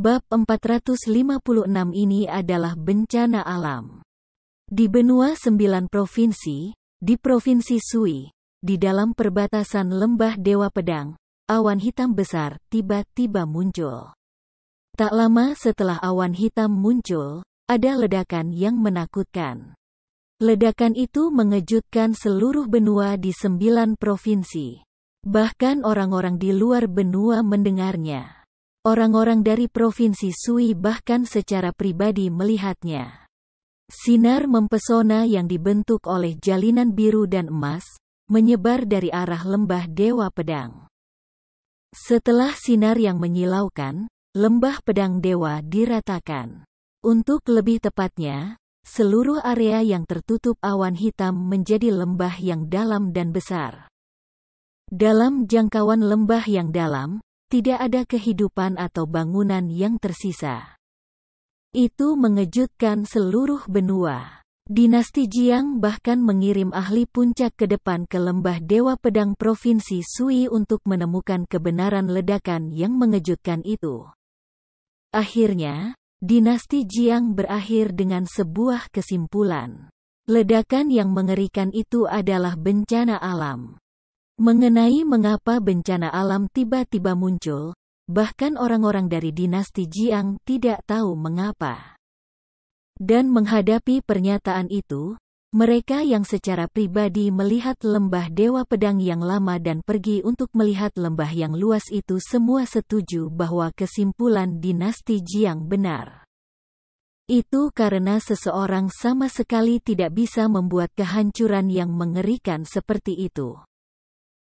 Bab 456 ini adalah bencana alam. Di benua 9 provinsi, di Provinsi Sui, di dalam perbatasan Lembah Dewa Pedang, awan hitam besar tiba-tiba muncul. Tak lama setelah awan hitam muncul, ada ledakan yang menakutkan. Ledakan itu mengejutkan seluruh benua di 9 provinsi. Bahkan orang-orang di luar benua mendengarnya. Orang-orang dari Provinsi Sui bahkan secara pribadi melihatnya. Sinar mempesona yang dibentuk oleh jalinan biru dan emas, menyebar dari arah Lembah Dewa Pedang. Setelah sinar yang menyilaukan, Lembah Pedang Dewa diratakan. Untuk lebih tepatnya, seluruh area yang tertutup awan hitam menjadi lembah yang dalam dan besar. Dalam jangkauan lembah yang dalam, tidak ada kehidupan atau bangunan yang tersisa. Itu mengejutkan seluruh benua. Dinasti Jiang bahkan mengirim ahli puncak ke depan ke Lembah Dewa Pedang Provinsi Sui untuk menemukan kebenaran ledakan yang mengejutkan itu. Akhirnya, dinasti Jiang berakhir dengan sebuah kesimpulan. Ledakan yang mengerikan itu adalah bencana alam. Mengenai mengapa bencana alam tiba-tiba muncul, bahkan orang-orang dari dinasti Jiang tidak tahu mengapa. Dan menghadapi pernyataan itu, mereka yang secara pribadi melihat Lembah Dewa Pedang yang lama dan pergi untuk melihat lembah yang luas itu semua setuju bahwa kesimpulan dinasti Jiang benar. Itu karena seseorang sama sekali tidak bisa membuat kehancuran yang mengerikan seperti itu.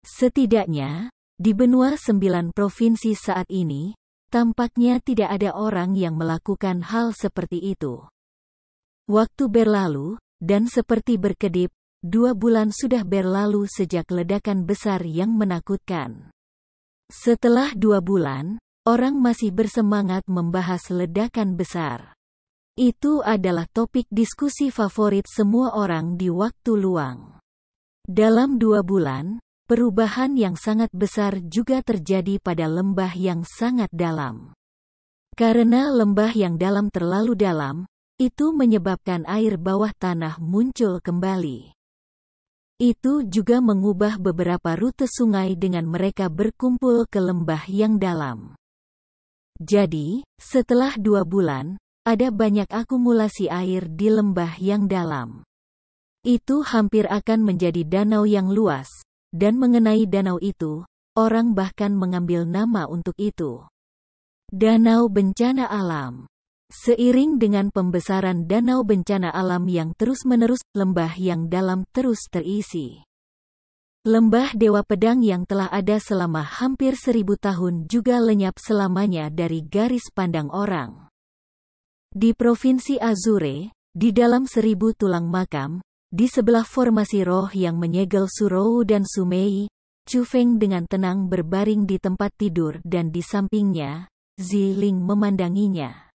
Setidaknya, di benua 9 provinsi saat ini, tampaknya tidak ada orang yang melakukan hal seperti itu. Waktu berlalu, dan seperti berkedip, 2 bulan sudah berlalu sejak ledakan besar yang menakutkan. Setelah 2 bulan, orang masih bersemangat membahas ledakan besar. Itu adalah topik diskusi favorit semua orang di waktu luang. Dalam 2 bulan, perubahan yang sangat besar juga terjadi pada lembah yang sangat dalam. Karena lembah yang dalam terlalu dalam, itu menyebabkan air bawah tanah muncul kembali. Itu juga mengubah beberapa rute sungai dengan mereka berkumpul ke lembah yang dalam. Jadi, setelah 2 bulan, ada banyak akumulasi air di lembah yang dalam. Itu hampir akan menjadi danau yang luas. Dan mengenai danau itu, orang bahkan mengambil nama untuk itu. Danau bencana alam. Seiring dengan pembesaran danau bencana alam yang terus-menerus, lembah yang dalam terus terisi. Lembah Dewa Pedang yang telah ada selama hampir 1000 tahun juga lenyap selamanya dari garis pandang orang. Di Provinsi Azure, di dalam 1000 tulang makam, di sebelah formasi roh yang menyegel Surou dan Sumei, Chu Feng dengan tenang berbaring di tempat tidur dan di sampingnya, Ziling memandanginya.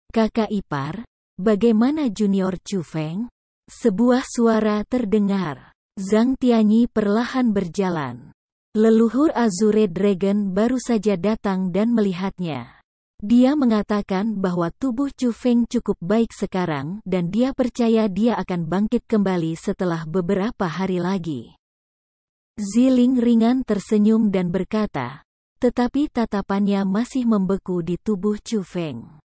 Kakak ipar, bagaimana junior Chu Feng? Sebuah suara terdengar. Zhang Tianyi perlahan berjalan. Leluhur Azure Dragon baru saja datang dan melihatnya. Dia mengatakan bahwa tubuh Chu Feng cukup baik sekarang dan dia percaya dia akan bangkit kembali setelah beberapa hari lagi. Ziling ringan tersenyum dan berkata, tetapi tatapannya masih membeku di tubuh Chu Feng.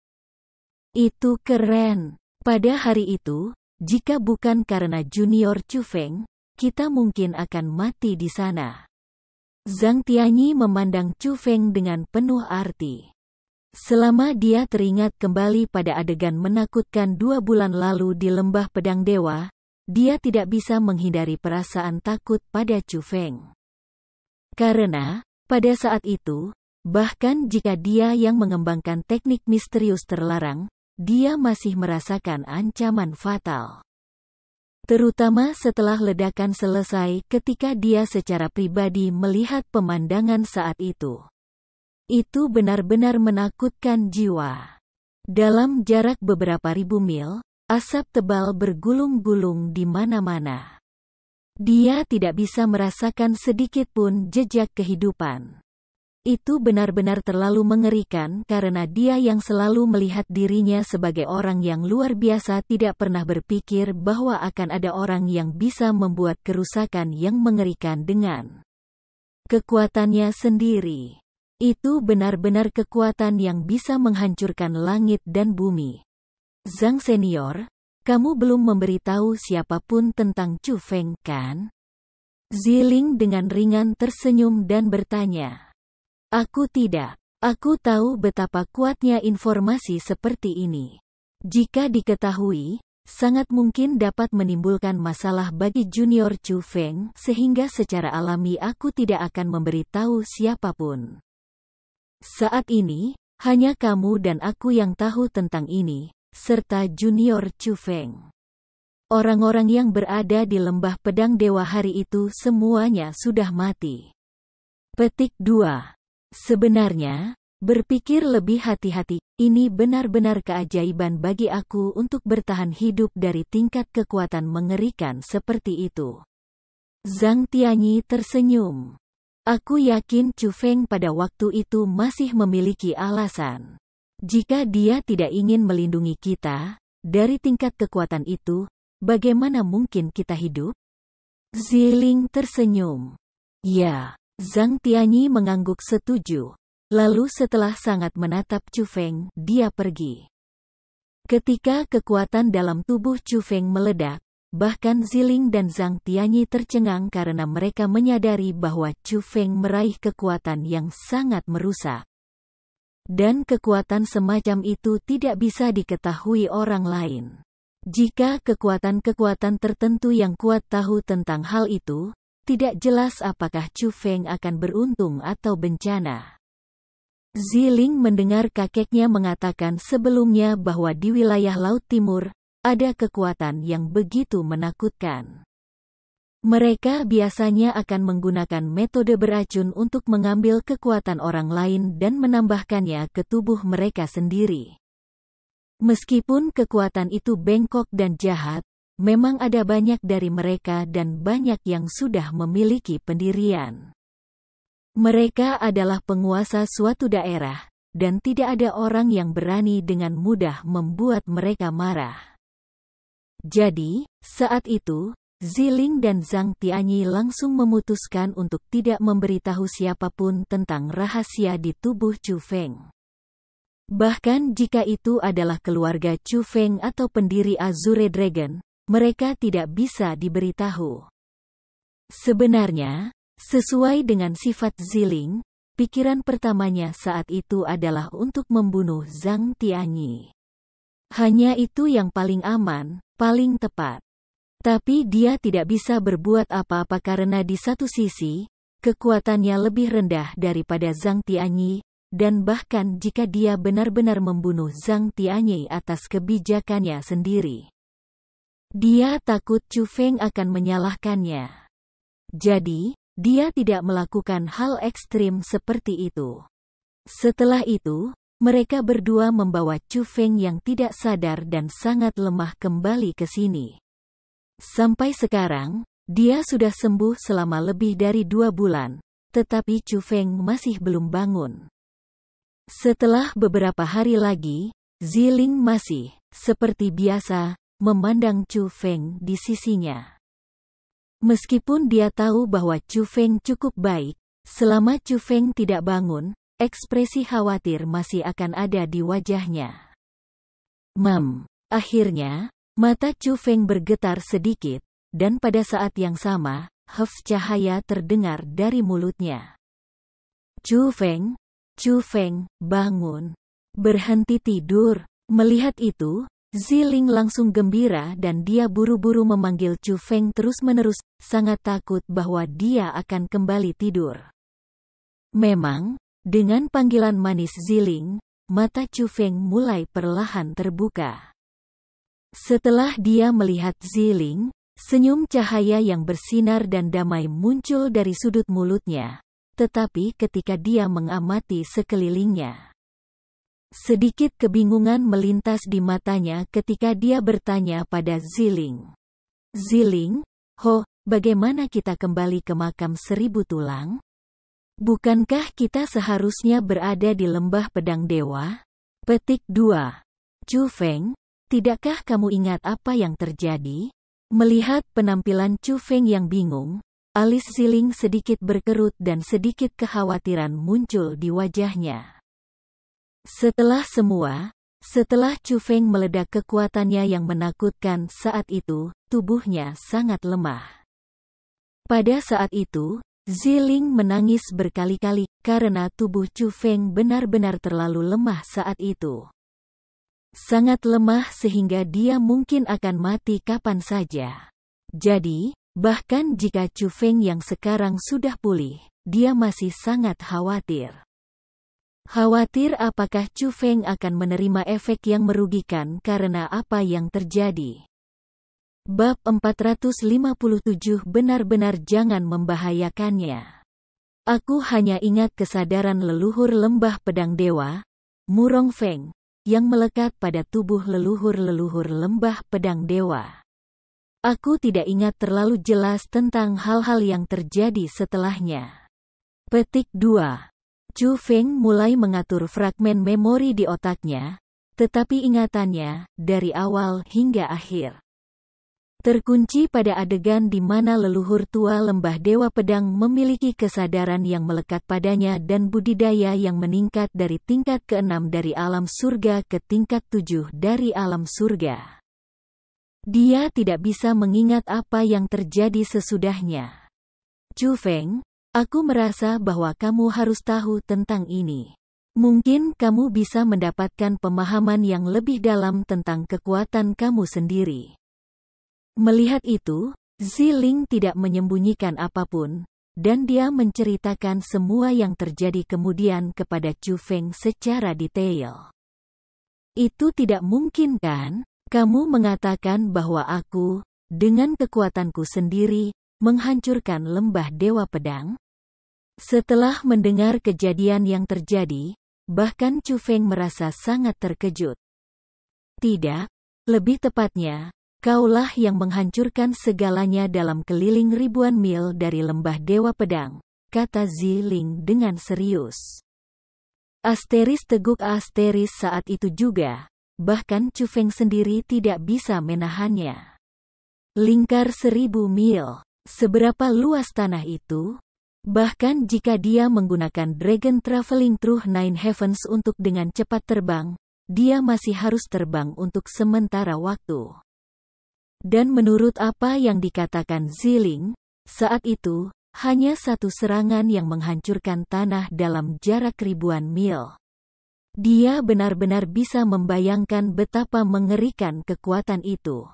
Itu keren. Pada hari itu, jika bukan karena junior Chu Feng, kita mungkin akan mati di sana. Zhang Tianyi memandang Chu Feng dengan penuh arti. Selama dia teringat kembali pada adegan menakutkan 2 bulan lalu di Lembah Pedang Dewa, dia tidak bisa menghindari perasaan takut pada Chu Feng. Karena, pada saat itu, bahkan jika dia yang mengembangkan teknik misterius terlarang, dia masih merasakan ancaman fatal. Terutama setelah ledakan selesai ketika dia secara pribadi melihat pemandangan saat itu. Itu benar-benar menakutkan jiwa. Dalam jarak beberapa ribu mil, asap tebal bergulung-gulung di mana-mana. Dia tidak bisa merasakan sedikit pun jejak kehidupan. Itu benar-benar terlalu mengerikan karena dia yang selalu melihat dirinya sebagai orang yang luar biasa tidak pernah berpikir bahwa akan ada orang yang bisa membuat kerusakan yang mengerikan dengan kekuatannya sendiri. Itu benar-benar kekuatan yang bisa menghancurkan langit dan bumi. Zhang Senior, kamu belum memberitahu siapapun tentang Chu Feng, kan? Ziling dengan ringan tersenyum dan bertanya. Aku tidak. Aku tahu betapa kuatnya informasi seperti ini. Jika diketahui, sangat mungkin dapat menimbulkan masalah bagi junior Chu Feng sehingga secara alami aku tidak akan memberitahu siapapun. Saat ini, hanya kamu dan aku yang tahu tentang ini, serta junior Chu Feng. Orang-orang yang berada di lembah pedang dewa hari itu semuanya sudah mati. Petik 2. Sebenarnya, berpikir lebih hati-hati, ini benar-benar keajaiban bagi aku untuk bertahan hidup dari tingkat kekuatan mengerikan seperti itu. Zhang Tianyi tersenyum. Aku yakin Chu Feng pada waktu itu masih memiliki alasan. Jika dia tidak ingin melindungi kita dari tingkat kekuatan itu, bagaimana mungkin kita hidup? Ziling tersenyum. Ya. Zhang Tianyi mengangguk setuju. Lalu setelah sangat menatap Chu Feng, dia pergi. Ketika kekuatan dalam tubuh Chu Feng meledak, bahkan Ziling dan Zhang Tianyi tercengang karena mereka menyadari bahwa Chu Feng meraih kekuatan yang sangat merusak. Dan kekuatan semacam itu tidak bisa diketahui orang lain. Jika kekuatan-kekuatan tertentu yang kuat tahu tentang hal itu, tidak jelas apakah Chu Feng akan beruntung atau bencana. Ziling mendengar kakeknya mengatakan sebelumnya bahwa di wilayah Laut Timur, ada kekuatan yang begitu menakutkan. Mereka biasanya akan menggunakan metode beracun untuk mengambil kekuatan orang lain dan menambahkannya ke tubuh mereka sendiri. Meskipun kekuatan itu bengkok dan jahat, memang ada banyak dari mereka dan banyak yang sudah memiliki pendirian. Mereka adalah penguasa suatu daerah, dan tidak ada orang yang berani dengan mudah membuat mereka marah. Jadi, saat itu, Ziling dan Zhang Tianyi langsung memutuskan untuk tidak memberitahu siapapun tentang rahasia di tubuh Chu Feng. Bahkan jika itu adalah keluarga Chu Feng atau pendiri Azure Dragon, mereka tidak bisa diberitahu. Sebenarnya, sesuai dengan sifat Ziling, pikiran pertamanya saat itu adalah untuk membunuh Zhang Tianyi. Hanya itu yang paling aman, paling tepat. Tapi dia tidak bisa berbuat apa-apa karena di satu sisi, kekuatannya lebih rendah daripada Zhang Tianyi, dan bahkan jika dia benar-benar membunuh Zhang Tianyi atas kebijakannya sendiri, dia takut Chu Feng akan menyalahkannya. Jadi, dia tidak melakukan hal ekstrim seperti itu. Setelah itu, mereka berdua membawa Chu Feng yang tidak sadar dan sangat lemah kembali ke sini. Sampai sekarang, dia sudah sembuh selama lebih dari 2 bulan, tetapi Chu Feng masih belum bangun. Setelah beberapa hari lagi, Ziling masih, seperti biasa, memandang Chu Feng di sisinya. Meskipun dia tahu bahwa Chu Feng cukup baik, selama Chu Feng tidak bangun, ekspresi khawatir masih akan ada di wajahnya. Akhirnya, mata Chu Feng bergetar sedikit, dan pada saat yang sama, hef cahaya terdengar dari mulutnya. Chu Feng, bangun. Berhenti tidur. Melihat itu, Ziling langsung gembira dan dia buru-buru memanggil Chu Feng terus-menerus, sangat takut bahwa dia akan kembali tidur. Memang, dengan panggilan manis Ziling, mata Chu Feng mulai perlahan terbuka. Setelah dia melihat Ziling, senyum cahaya yang bersinar dan damai muncul dari sudut mulutnya, tetapi ketika dia mengamati sekelilingnya, sedikit kebingungan melintas di matanya ketika dia bertanya pada Ziling. Ziling, bagaimana kita kembali ke makam 1000 tulang? Bukankah kita seharusnya berada di lembah pedang dewa? Petik 2. Chu Feng, tidakkah kamu ingat apa yang terjadi? Melihat penampilan Chu Feng yang bingung, alis Ziling sedikit berkerut dan sedikit kekhawatiran muncul di wajahnya. Setelah Chu Feng meledak kekuatannya yang menakutkan saat itu, tubuhnya sangat lemah. Pada saat itu, Ziling menangis berkali-kali karena tubuh Chu Feng benar-benar terlalu lemah saat itu. Sangat lemah sehingga dia mungkin akan mati kapan saja. Jadi, bahkan jika Chu Feng yang sekarang sudah pulih, dia masih sangat khawatir. Khawatir apakah Chu Feng akan menerima efek yang merugikan karena apa yang terjadi. Bab 457 benar-benar jangan membahayakannya. Aku hanya ingat kesadaran leluhur lembah pedang dewa, Murong Feng, yang melekat pada tubuh leluhur-leluhur lembah pedang dewa. Aku tidak ingat terlalu jelas tentang hal-hal yang terjadi setelahnya. Petik 2. Chu Feng mulai mengatur fragmen memori di otaknya, tetapi ingatannya, dari awal hingga akhir, terkunci pada adegan di mana leluhur tua lembah dewa pedang memiliki kesadaran yang melekat padanya dan budidaya yang meningkat dari tingkat ke-6 dari alam surga ke tingkat 7 dari alam surga. Dia tidak bisa mengingat apa yang terjadi sesudahnya. Chu Feng, aku merasa bahwa kamu harus tahu tentang ini. Mungkin kamu bisa mendapatkan pemahaman yang lebih dalam tentang kekuatan kamu sendiri. Melihat itu, Ziling tidak menyembunyikan apapun, dan dia menceritakan semua yang terjadi kemudian kepada Chu Feng secara detail. Itu tidak mungkin kan? Kamu mengatakan bahwa aku, dengan kekuatanku sendiri, menghancurkan lembah dewa pedang? Setelah mendengar kejadian yang terjadi, bahkan Chu Feng merasa sangat terkejut. Tidak, lebih tepatnya, kaulah yang menghancurkan segalanya dalam keliling ribuan mil dari lembah dewa pedang, kata Ziling dengan serius. Teguk saat itu juga, bahkan Chu Feng sendiri tidak bisa menahannya. Lingkar 1000 mil, seberapa luas tanah itu? Bahkan jika dia menggunakan Dragon Traveling Through Nine Heavens untuk dengan cepat terbang, dia masih harus terbang untuk sementara waktu. Dan menurut apa yang dikatakan Ziling, saat itu, hanya satu serangan yang menghancurkan tanah dalam jarak ribuan mil. Dia benar-benar bisa membayangkan betapa mengerikan kekuatan itu.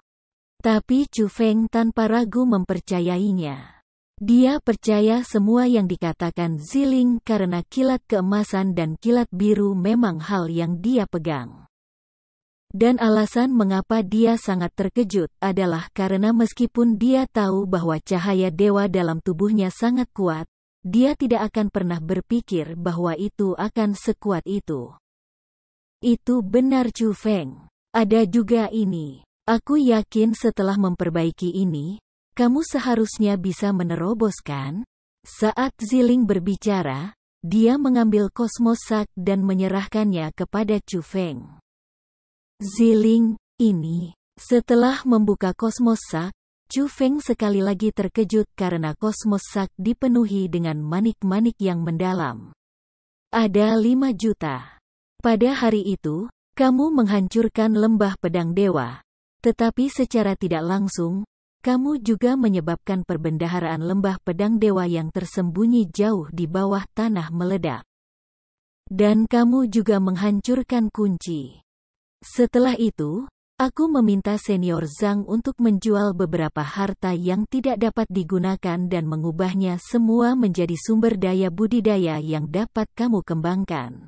Tapi Chu Feng tanpa ragu mempercayainya. Dia percaya semua yang dikatakan Ziling karena kilat keemasan dan kilat biru memang hal yang dia pegang. Dan alasan mengapa dia sangat terkejut adalah karena meskipun dia tahu bahwa cahaya dewa dalam tubuhnya sangat kuat, dia tidak akan pernah berpikir bahwa itu akan sekuat itu. Itu benar Chu Feng. Ada juga ini. Aku yakin setelah memperbaiki ini, kamu seharusnya bisa meneroboskan. Saat Ziling berbicara, dia mengambil kosmosak dan menyerahkannya kepada Chu Feng. Ziling, ini. Setelah membuka kosmosak, Chu Feng sekali lagi terkejut karena kosmosak dipenuhi dengan manik-manik yang mendalam. Ada 5 juta. Pada hari itu, kamu menghancurkan lembah pedang dewa, tetapi secara tidak langsung, kamu juga menyebabkan perbendaharaan lembah pedang dewa yang tersembunyi jauh di bawah tanah meledak. Dan kamu juga menghancurkan kunci. Setelah itu, aku meminta Senior Zhang untuk menjual beberapa harta yang tidak dapat digunakan dan mengubahnya semua menjadi sumber daya budidaya yang dapat kamu kembangkan.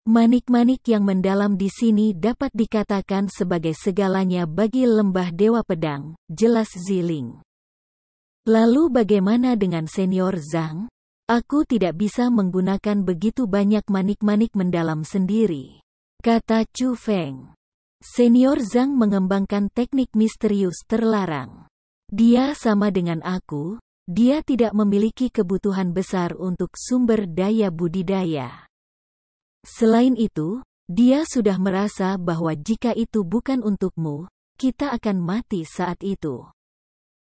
Manik-manik yang mendalam di sini dapat dikatakan sebagai segalanya bagi lembah dewa pedang, jelas Ziling. Lalu bagaimana dengan Senior Zhang? Aku tidak bisa menggunakan begitu banyak manik-manik mendalam sendiri, kata Chu Feng. Senior Zhang mengembangkan teknik misterius terlarang. Dia sama dengan aku, dia tidak memiliki kebutuhan besar untuk sumber daya budidaya. Selain itu, dia sudah merasa bahwa jika itu bukan untukmu, kita akan mati saat itu.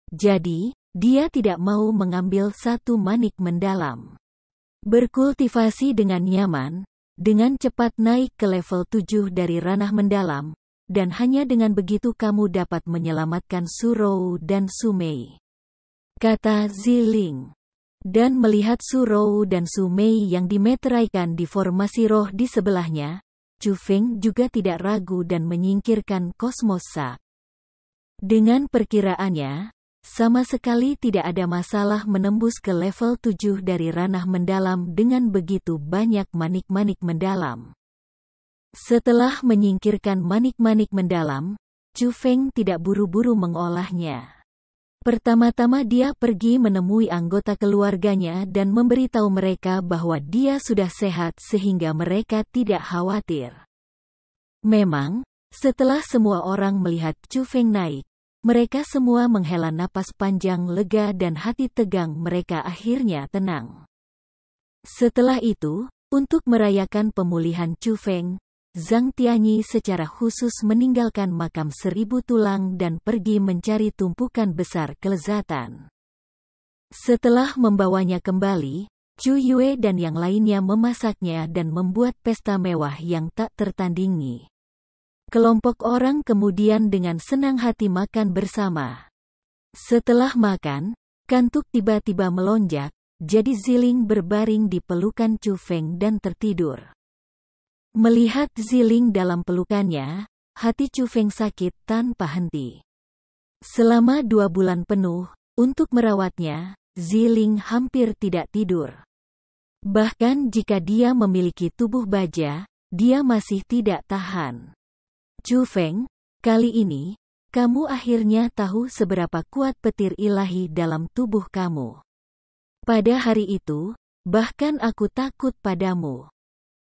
Jadi, dia tidak mau mengambil satu manik mendalam. Berkultivasi dengan nyaman, dengan cepat naik ke level 7 dari ranah mendalam, dan hanya dengan begitu kamu dapat menyelamatkan Surou dan Sumei, kata Ziling. Dan melihat Surou dan Sumei yang dimeteraikan di formasi roh di sebelahnya, Chu Feng juga tidak ragu dan menyingkirkan Kosmos Sak. Dengan perkiraannya, sama sekali tidak ada masalah menembus ke level 7 dari ranah mendalam dengan begitu banyak manik-manik mendalam. Setelah menyingkirkan manik-manik mendalam, Chu Feng tidak buru-buru mengolahnya. Pertama-tama dia pergi menemui anggota keluarganya dan memberitahu mereka bahwa dia sudah sehat sehingga mereka tidak khawatir. Memang, setelah semua orang melihat Chu Feng naik, mereka semua menghela napas panjang lega dan hati tegang mereka akhirnya tenang. Setelah itu, untuk merayakan pemulihan Chu Feng, Zhang Tianyi secara khusus meninggalkan makam 1000 tulang dan pergi mencari tumpukan besar kelezatan. Setelah membawanya kembali, Chu Yue dan yang lainnya memasaknya dan membuat pesta mewah yang tak tertandingi. Kelompok orang kemudian dengan senang hati makan bersama. Setelah makan, kantuk tiba-tiba melonjak, jadi Ziling berbaring di pelukan Chu Feng dan tertidur. Melihat Ziling dalam pelukannya, hati Chu Feng sakit tanpa henti. Selama 2 bulan penuh, untuk merawatnya, Ziling hampir tidak tidur. Bahkan jika dia memiliki tubuh baja, dia masih tidak tahan. Chu Feng, kali ini, kamu akhirnya tahu seberapa kuat petir ilahi dalam tubuh kamu. Pada hari itu, bahkan aku takut padamu.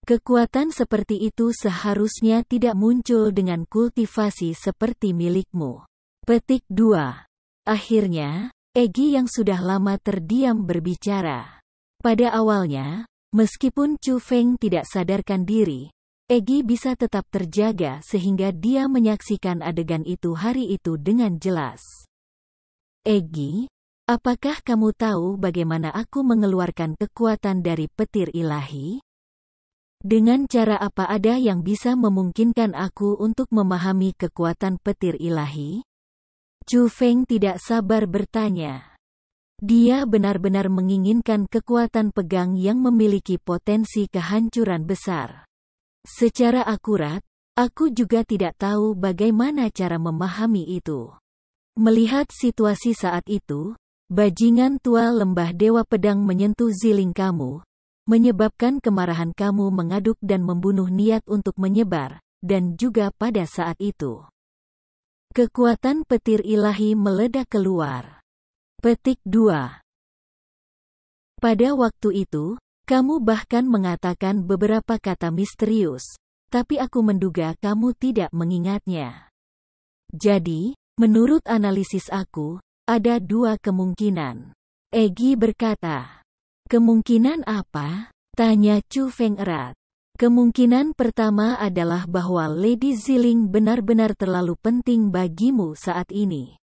Kekuatan seperti itu seharusnya tidak muncul dengan kultivasi seperti milikmu. Petik 2. Akhirnya, Egi yang sudah lama terdiam berbicara. Pada awalnya, meskipun Chu Feng tidak sadarkan diri, Egi bisa tetap terjaga sehingga dia menyaksikan adegan itu hari itu dengan jelas. Egi, apakah kamu tahu bagaimana aku mengeluarkan kekuatan dari petir ilahi? Dengan cara apa ada yang bisa memungkinkan aku untuk memahami kekuatan petir ilahi? Chu Feng tidak sabar bertanya. Dia benar-benar menginginkan kekuatan pegang yang memiliki potensi kehancuran besar. Secara akurat, aku juga tidak tahu bagaimana cara memahami itu. Melihat situasi saat itu, bajingan tua lembah Dewa Pedang menyentuh Ziling kamu, menyebabkan kemarahan kamu mengaduk dan membunuh niat untuk menyebar, dan juga pada saat itu. Kekuatan petir ilahi meledak keluar. Petik 2. Pada waktu itu, kamu bahkan mengatakan beberapa kata misterius, tapi aku menduga kamu tidak mengingatnya. Jadi, menurut analisis aku, ada 2 kemungkinan. Egi berkata. Kemungkinan apa? Tanya Chu Feng erat. Kemungkinan pertama adalah bahwa Lady Ziling benar-benar terlalu penting bagimu saat ini.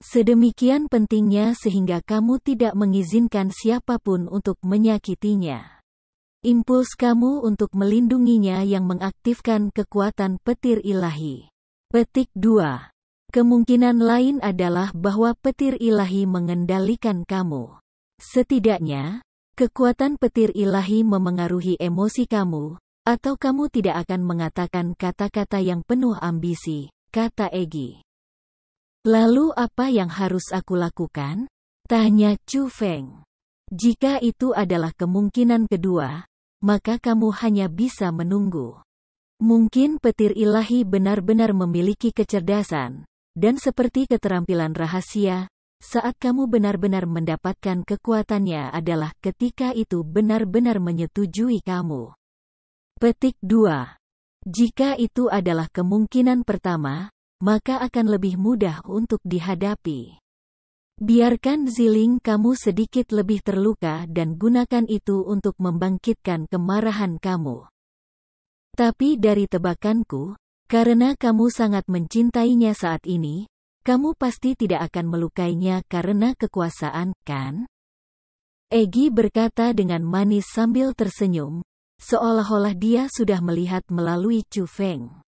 Sedemikian pentingnya sehingga kamu tidak mengizinkan siapapun untuk menyakitinya. Impuls kamu untuk melindunginya yang mengaktifkan kekuatan petir ilahi. Petik 2. Kemungkinan lain adalah bahwa petir ilahi mengendalikan kamu. Setidaknya, kekuatan petir ilahi memengaruhi emosi kamu, atau kamu tidak akan mengatakan kata-kata yang penuh ambisi, kata Egi. Lalu apa yang harus aku lakukan? Tanya Chu Feng. Jika itu adalah kemungkinan kedua, maka kamu hanya bisa menunggu. Mungkin petir ilahi benar-benar memiliki kecerdasan, dan seperti keterampilan rahasia, saat kamu benar-benar mendapatkan kekuatannya adalah ketika itu benar-benar menyetujui kamu. Petik 2. Jika itu adalah kemungkinan pertama, maka akan lebih mudah untuk dihadapi. Biarkan Ziling kamu sedikit lebih terluka dan gunakan itu untuk membangkitkan kemarahan kamu. Tapi dari tebakanku, karena kamu sangat mencintainya saat ini, kamu pasti tidak akan melukainya karena kekuasaan, kan? Egi berkata dengan manis sambil tersenyum, seolah-olah dia sudah melihat melalui Chu Feng.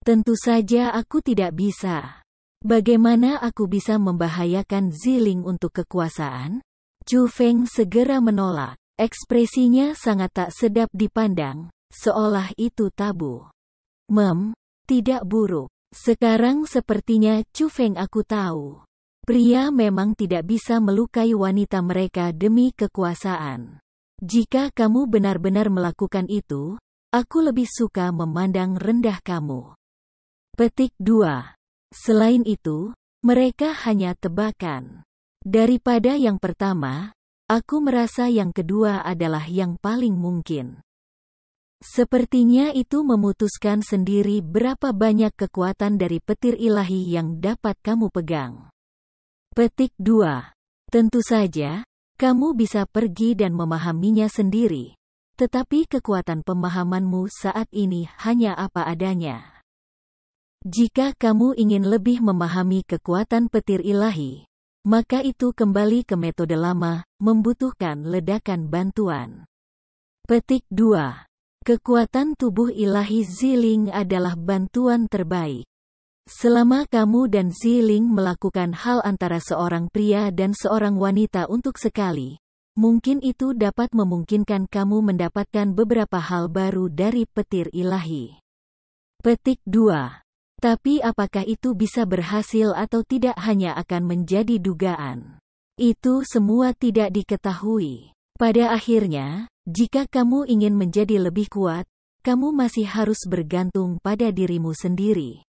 Tentu saja aku tidak bisa. Bagaimana aku bisa membahayakan Ziling untuk kekuasaan? Chu Feng segera menolak. Ekspresinya sangat tak sedap dipandang, seolah itu tabu. Tidak buruk. Sekarang sepertinya Chu Feng aku tahu. Pria memang tidak bisa melukai wanita mereka demi kekuasaan. Jika kamu benar-benar melakukan itu, aku lebih suka memandang rendah kamu. Petik 2. Selain itu, mereka hanya tebakan. Daripada yang pertama, aku merasa yang kedua adalah yang paling mungkin. Sepertinya itu memutuskan sendiri berapa banyak kekuatan dari petir ilahi yang dapat kamu pegang. Petik 2. Tentu saja, kamu bisa pergi dan memahaminya sendiri. Tetapi kekuatan pemahamanmu saat ini hanya apa adanya. Jika kamu ingin lebih memahami kekuatan petir ilahi, maka itu kembali ke metode lama, membutuhkan ledakan bantuan. Petik 2. Kekuatan tubuh ilahi Ziling adalah bantuan terbaik. Selama kamu dan Ziling melakukan hal antara seorang pria dan seorang wanita untuk sekali, mungkin itu dapat memungkinkan kamu mendapatkan beberapa hal baru dari petir ilahi. Petik 2. Tapi apakah itu bisa berhasil atau tidak hanya akan menjadi dugaan. Itu semua tidak diketahui. Pada akhirnya, jika kamu ingin menjadi lebih kuat, kamu masih harus bergantung pada dirimu sendiri.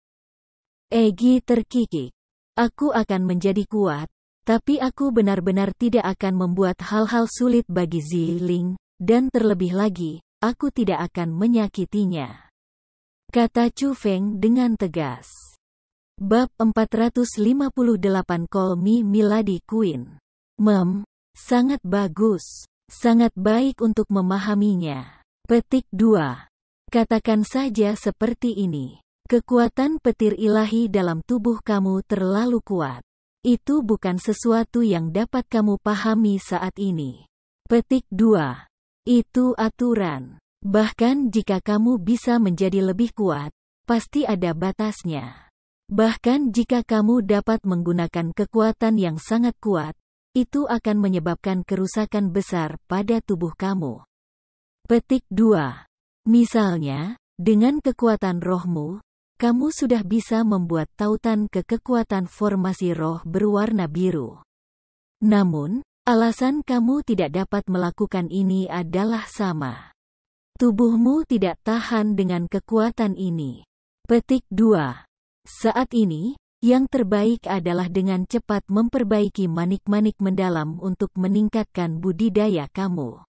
Egi terkikik. Aku akan menjadi kuat, tapi aku benar-benar tidak akan membuat hal-hal sulit bagi Ziling, dan terlebih lagi, aku tidak akan menyakitinya. Kata Chu Feng dengan tegas. Bab 458 Call Me Milady Queen. Sangat bagus. Sangat baik untuk memahaminya. Petik 2. Katakan saja seperti ini. Kekuatan petir ilahi dalam tubuh kamu terlalu kuat. Itu bukan sesuatu yang dapat kamu pahami saat ini. Petik 2. Itu aturan. Bahkan jika kamu bisa menjadi lebih kuat, pasti ada batasnya. Bahkan jika kamu dapat menggunakan kekuatan yang sangat kuat, itu akan menyebabkan kerusakan besar pada tubuh kamu. Petik 2. Misalnya, dengan kekuatan rohmu, kamu sudah bisa membuat tautan ke kekuatan formasi roh berwarna biru. Namun, alasan kamu tidak dapat melakukan ini adalah sama. Tubuhmu tidak tahan dengan kekuatan ini. Petik 2. Saat ini, yang terbaik adalah dengan cepat memperbaiki manik-manik mendalam untuk meningkatkan budidaya kamu.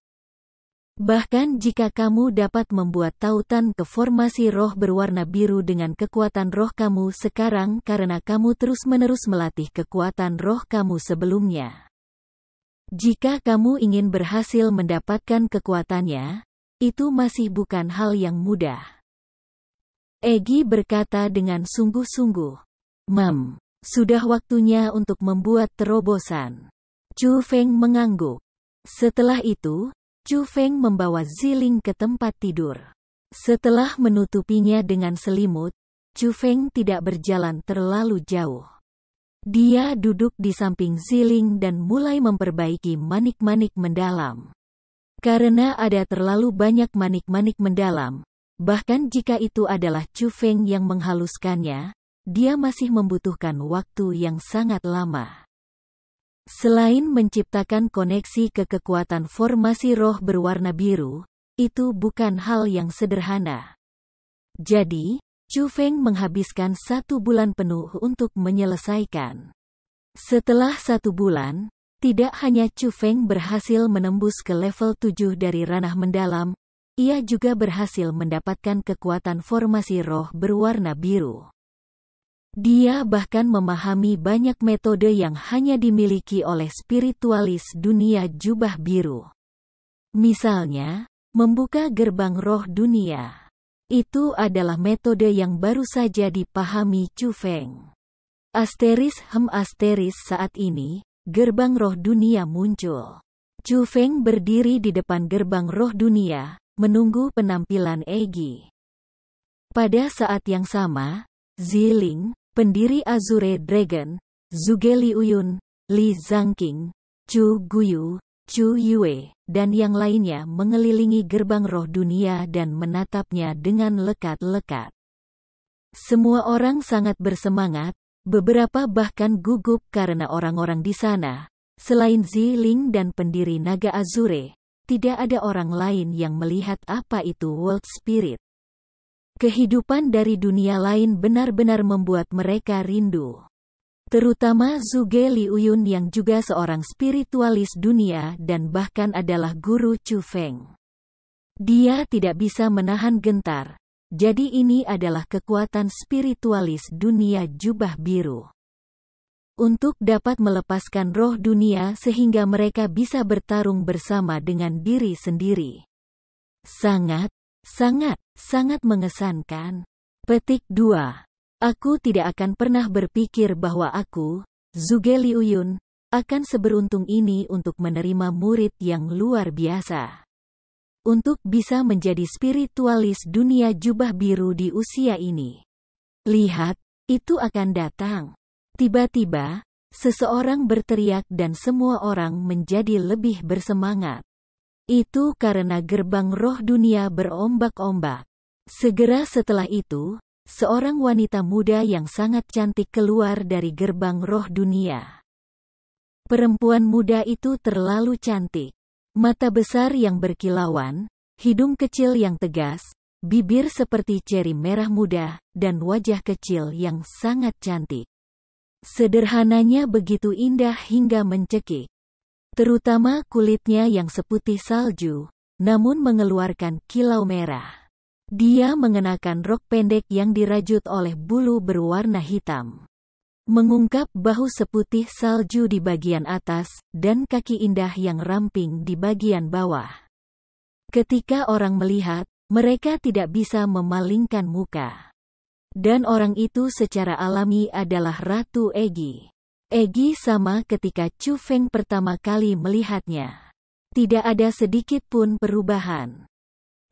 Bahkan jika kamu dapat membuat tautan ke formasi roh berwarna biru dengan kekuatan roh kamu sekarang karena kamu terus-menerus melatih kekuatan roh kamu sebelumnya. Jika kamu ingin berhasil mendapatkan kekuatannya, itu masih bukan hal yang mudah. Egi berkata dengan sungguh-sungguh. Sudah waktunya untuk membuat terobosan. Chu Feng mengangguk. Setelah itu, Chu Feng membawa Ziling ke tempat tidur. Setelah menutupinya dengan selimut, Chu Feng tidak berjalan terlalu jauh. Dia duduk di samping Ziling dan mulai memperbaiki manik-manik mendalam. Karena ada terlalu banyak manik-manik mendalam, bahkan jika itu adalah Chu Feng yang menghaluskannya, dia masih membutuhkan waktu yang sangat lama. Selain menciptakan koneksi ke kekuatan formasi roh berwarna biru, itu bukan hal yang sederhana. Jadi, Chu Feng menghabiskan 1 bulan penuh untuk menyelesaikan. Setelah 1 bulan, tidak hanya Chu Feng berhasil menembus ke level 7 dari ranah mendalam, ia juga berhasil mendapatkan kekuatan formasi roh berwarna biru. Dia bahkan memahami banyak metode yang hanya dimiliki oleh spiritualis dunia jubah biru. Misalnya, membuka gerbang roh dunia. Itu adalah metode yang baru saja dipahami Chu Feng. Asteris saat ini, gerbang roh dunia muncul. Chu Feng berdiri di depan gerbang roh dunia, menunggu penampilan Eggy. Pada saat yang sama, Ziling, pendiri Azure Dragon, Zhuge Liuyun, Li Zhangqing, Chu Guyu, Chu Yue, dan yang lainnya mengelilingi gerbang roh dunia dan menatapnya dengan lekat-lekat. Semua orang sangat bersemangat, beberapa bahkan gugup karena orang-orang di sana, selain Ziling dan pendiri Naga Azure, tidak ada orang lain yang melihat apa itu World Spirit. Kehidupan dari dunia lain benar-benar membuat mereka rindu. Terutama Zhuge Liuyun yang juga seorang spiritualis dunia dan bahkan adalah guru Chu Feng. Dia tidak bisa menahan gentar, jadi ini adalah kekuatan spiritualis dunia jubah biru. Untuk dapat melepaskan roh dunia sehingga mereka bisa bertarung bersama dengan diri sendiri. Sangat mengesankan. Petik 2. Aku tidak akan pernah berpikir bahwa aku, Zhuge Liuyun, akan seberuntung ini untuk menerima murid yang luar biasa. Untuk bisa menjadi spiritualis dunia jubah biru di usia ini. Lihat, itu akan datang. Tiba-tiba, seseorang berteriak dan semua orang menjadi lebih bersemangat. Itu karena gerbang roh dunia berombak-ombak. Segera setelah itu, seorang wanita muda yang sangat cantik keluar dari gerbang roh dunia. Perempuan muda itu terlalu cantik. Mata besar yang berkilauan, hidung kecil yang tegas, bibir seperti ceri merah muda, dan wajah kecil yang sangat cantik. Sederhananya begitu indah hingga mencekik. Terutama kulitnya yang seputih salju, namun mengeluarkan kilau merah. Dia mengenakan rok pendek yang dirajut oleh bulu berwarna hitam. Mengungkap bahu seputih salju di bagian atas, dan kaki indah yang ramping di bagian bawah. Ketika orang melihat, mereka tidak bisa memalingkan muka. Dan orang itu secara alami adalah Ratu Eggy. Eggy sama ketika Chu Feng pertama kali melihatnya. Tidak ada sedikit pun perubahan.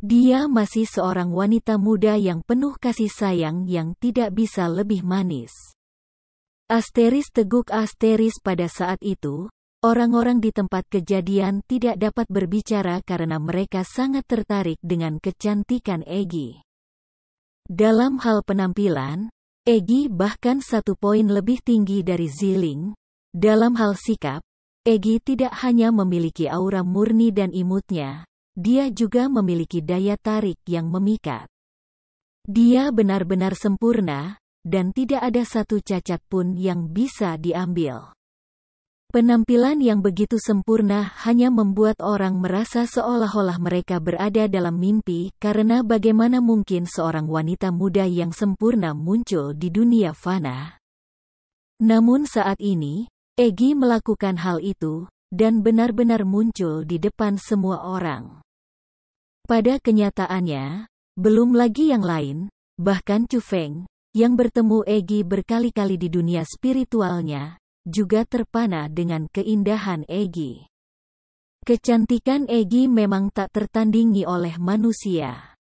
Dia masih seorang wanita muda yang penuh kasih sayang yang tidak bisa lebih manis. Teguk pada saat itu, orang-orang di tempat kejadian tidak dapat berbicara karena mereka sangat tertarik dengan kecantikan Eggy. Dalam hal penampilan, Eggy bahkan 1 poin lebih tinggi dari Ziling. Dalam hal sikap, Eggy tidak hanya memiliki aura murni dan imutnya, dia juga memiliki daya tarik yang memikat. Dia benar-benar sempurna, dan tidak ada satu cacat pun yang bisa diambil. Penampilan yang begitu sempurna hanya membuat orang merasa seolah-olah mereka berada dalam mimpi karena bagaimana mungkin seorang wanita muda yang sempurna muncul di dunia fana. Namun saat ini, Eggy melakukan hal itu, dan benar-benar muncul di depan semua orang. Pada kenyataannya, belum lagi yang lain, bahkan Chu Feng, yang bertemu Eggy berkali-kali di dunia spiritualnya, juga terpana dengan keindahan Eggy. Kecantikan Eggy memang tak tertandingi oleh manusia.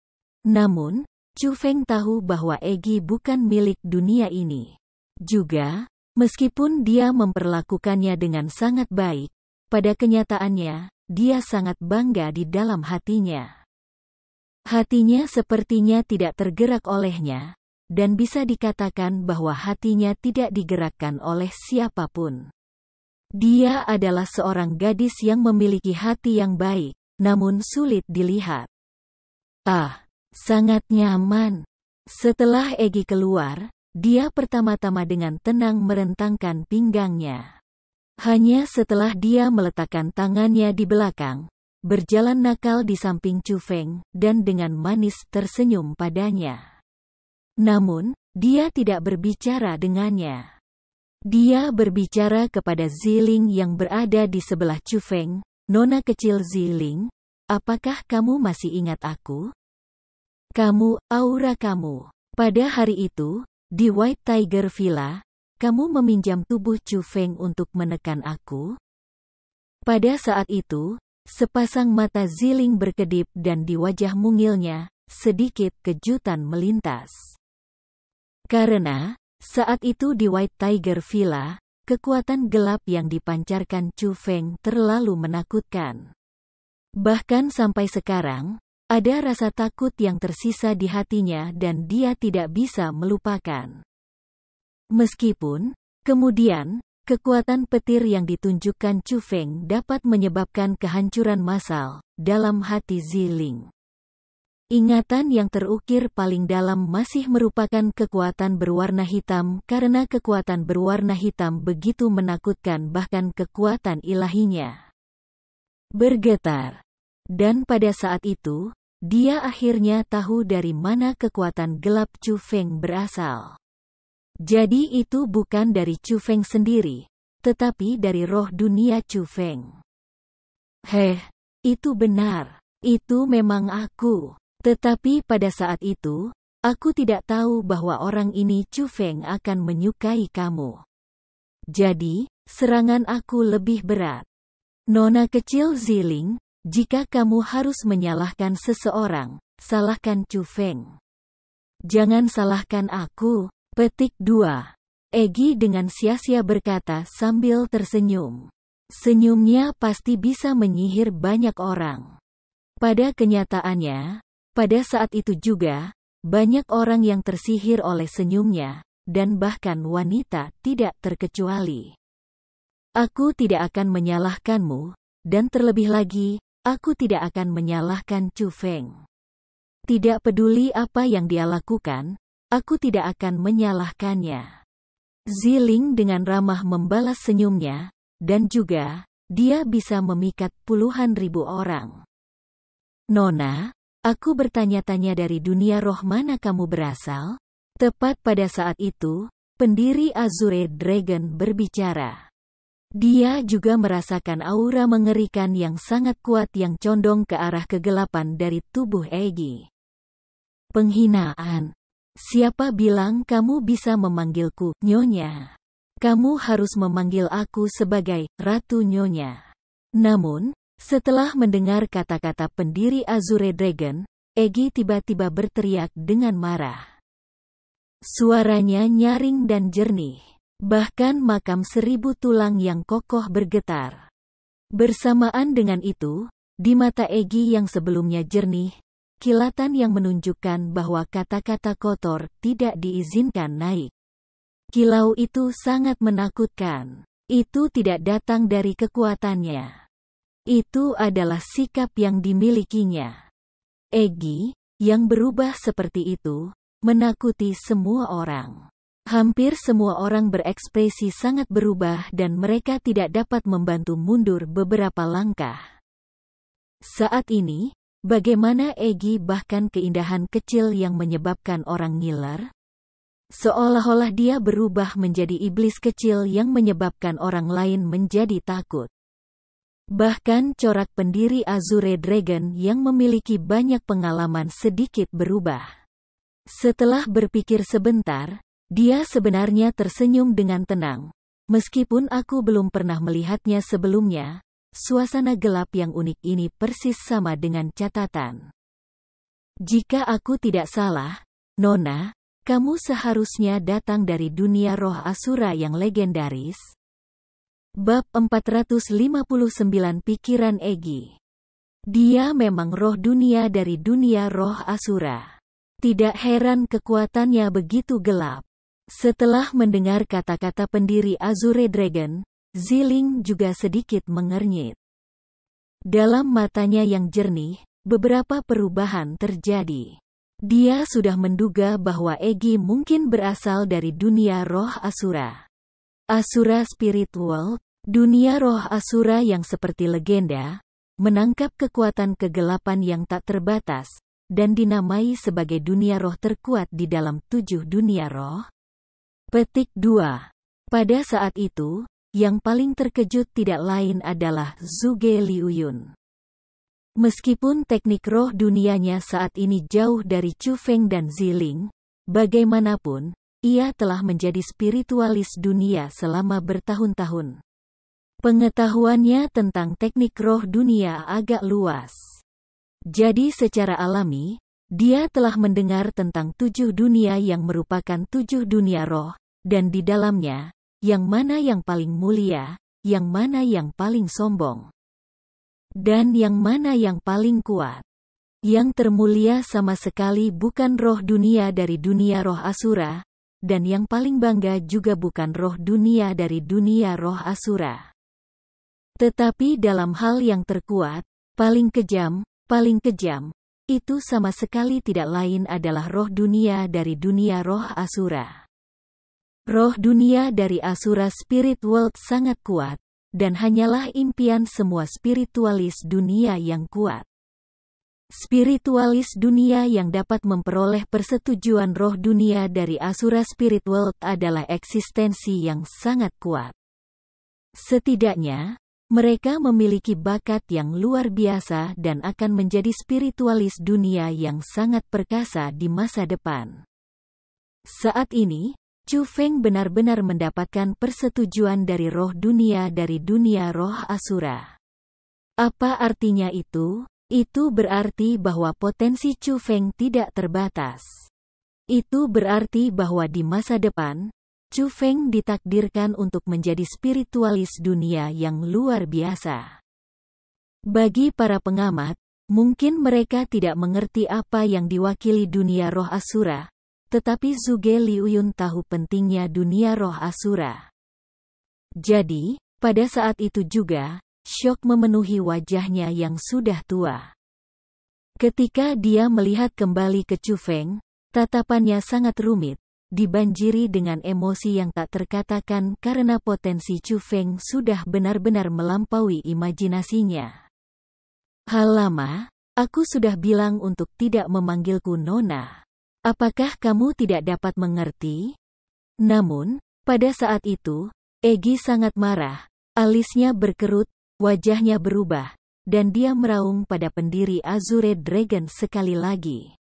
Namun, Chu Feng tahu bahwa Eggy bukan milik dunia ini. Juga, meskipun dia memperlakukannya dengan sangat baik, pada kenyataannya, dia sangat bangga di dalam hatinya. Hatinya sepertinya tidak tergerak olehnya, dan bisa dikatakan bahwa hatinya tidak digerakkan oleh siapapun. Dia adalah seorang gadis yang memiliki hati yang baik, namun sulit dilihat. Sangat nyaman. Setelah Eggy keluar, dia pertama-tama dengan tenang merentangkan pinggangnya. Hanya setelah dia meletakkan tangannya di belakang, berjalan nakal di samping Chu Feng, dan dengan manis tersenyum padanya. Namun, dia tidak berbicara dengannya. Dia berbicara kepada Ziling yang berada di sebelah Chu Feng. Nona kecil Ziling, apakah kamu masih ingat aku? Kamu, aura kamu. Pada hari itu, di White Tiger Villa, kamu meminjam tubuh Chu Feng untuk menekan aku? Pada saat itu, sepasang mata Ziling berkedip dan di wajah mungilnya, sedikit kejutan melintas. Karena, saat itu di White Tiger Villa, kekuatan gelap yang dipancarkan Chu Feng terlalu menakutkan. Bahkan sampai sekarang, ada rasa takut yang tersisa di hatinya dan dia tidak bisa melupakan. Meskipun, kemudian, kekuatan petir yang ditunjukkan Chu Feng dapat menyebabkan kehancuran massal dalam hati Ziling. Ingatan yang terukir paling dalam masih merupakan kekuatan berwarna hitam karena kekuatan berwarna hitam begitu menakutkan bahkan kekuatan ilahinya bergetar. Dan pada saat itu, dia akhirnya tahu dari mana kekuatan gelap Chu Feng berasal. Jadi itu bukan dari Chu Feng sendiri, tetapi dari roh dunia Chu Feng. Itu benar. Itu memang aku. Tetapi pada saat itu, aku tidak tahu bahwa orang ini Chu Feng akan menyukai kamu. Jadi, serangan aku lebih berat. Nona kecil Ziling, jika kamu harus menyalahkan seseorang, salahkan Chu Feng. Jangan salahkan aku. Petik 2. Egi dengan sia-sia berkata sambil tersenyum. Senyumnya pasti bisa menyihir banyak orang. Pada kenyataannya, pada saat itu juga, banyak orang yang tersihir oleh senyumnya, dan bahkan wanita tidak terkecuali. Aku tidak akan menyalahkanmu, dan terlebih lagi, aku tidak akan menyalahkan Chu Feng. Tidak peduli apa yang dia lakukan, aku tidak akan menyalahkannya. Ziling dengan ramah membalas senyumnya, dan juga, dia bisa memikat puluhan ribu orang. Nona, aku bertanya-tanya dari dunia roh mana kamu berasal? Tepat pada saat itu, pendiri Azure Dragon berbicara. Dia juga merasakan aura mengerikan yang sangat kuat yang condong ke arah kegelapan dari tubuh Egi. Penghinaan. Siapa bilang kamu bisa memanggilku Nyonya? Kamu harus memanggil aku sebagai Ratu Nyonya. Namun, setelah mendengar kata-kata pendiri Azure Dragon, Egi tiba-tiba berteriak dengan marah. Suaranya nyaring dan jernih. Bahkan makam 1000 tulang yang kokoh bergetar. Bersamaan dengan itu, di mata Egi yang sebelumnya jernih, kilatan yang menunjukkan bahwa kata-kata kotor tidak diizinkan naik. Kilau itu sangat menakutkan. Itu tidak datang dari kekuatannya. Itu adalah sikap yang dimilikinya. Egi, yang berubah seperti itu, menakuti semua orang. Hampir semua orang berekspresi sangat berubah dan mereka tidak dapat membantu mundur beberapa langkah. Saat ini, bagaimana Egi bahkan keindahan kecil yang menyebabkan orang ngiler? Seolah-olah dia berubah menjadi iblis kecil yang menyebabkan orang lain menjadi takut. Bahkan corak pendiri Azure Dragon yang memiliki banyak pengalaman sedikit berubah. Setelah berpikir sebentar, dia sebenarnya tersenyum dengan tenang. Meskipun aku belum pernah melihatnya sebelumnya, suasana gelap yang unik ini persis sama dengan catatan. Jika aku tidak salah, Nona, kamu seharusnya datang dari dunia roh Asura yang legendaris. Bab 459 Pikiran Egi. Dia memang roh dunia dari dunia roh Asura. Tidak heran kekuatannya begitu gelap. Setelah mendengar kata-kata pendiri Azure Dragon, Ziling juga sedikit mengernyit. Dalam matanya yang jernih, beberapa perubahan terjadi. Dia sudah menduga bahwa Egi mungkin berasal dari dunia roh Asura. Asura Spirit World, dunia roh Asura yang seperti legenda, menangkap kekuatan kegelapan yang tak terbatas, dan dinamai sebagai dunia roh terkuat di dalam 7 dunia roh? Petik 2. Pada saat itu, yang paling terkejut tidak lain adalah Zhuge Liuyun. Meskipun teknik roh dunianya saat ini jauh dari Chu Feng dan Ziling, bagaimanapun, ia telah menjadi spiritualis dunia selama bertahun-tahun. Pengetahuannya tentang teknik roh dunia agak luas. Jadi secara alami, dia telah mendengar tentang 7 dunia yang merupakan 7 dunia roh, dan di dalamnya, yang mana yang paling mulia, yang mana yang paling sombong, dan yang mana yang paling kuat. Yang termulia sama sekali bukan roh dunia dari dunia roh Asura, dan yang paling bangga juga bukan roh dunia dari dunia roh Asura. Tetapi dalam hal yang terkuat, paling kejam, itu sama sekali tidak lain adalah roh dunia dari dunia roh Asura. Roh dunia dari Asura Spirit World sangat kuat, dan hanyalah impian semua spiritualis dunia yang kuat. Spiritualis dunia yang dapat memperoleh persetujuan roh dunia dari Asura Spirit World adalah eksistensi yang sangat kuat. Setidaknya, mereka memiliki bakat yang luar biasa dan akan menjadi spiritualis dunia yang sangat perkasa di masa depan. Saat ini, Chu Feng benar-benar mendapatkan persetujuan dari roh dunia dari dunia roh Asura. Apa artinya itu? Itu berarti bahwa potensi Chu Feng tidak terbatas. Itu berarti bahwa di masa depan, Chu Feng ditakdirkan untuk menjadi spiritualis dunia yang luar biasa. Bagi para pengamat, mungkin mereka tidak mengerti apa yang diwakili dunia roh Asura, tetapi Zhuge Liuyun tahu pentingnya dunia roh Asura. Jadi, pada saat itu juga, syok memenuhi wajahnya yang sudah tua. Ketika dia melihat kembali ke Chu Feng, tatapannya sangat rumit, dibanjiri dengan emosi yang tak terkatakan karena potensi Chu Feng sudah benar-benar melampaui imajinasinya. "Lama, aku sudah bilang untuk tidak memanggilku Nona. Apakah kamu tidak dapat mengerti?" Namun, pada saat itu, Egi sangat marah, alisnya berkerut, wajahnya berubah, dan dia meraung pada pendiri Azure Dragon sekali lagi.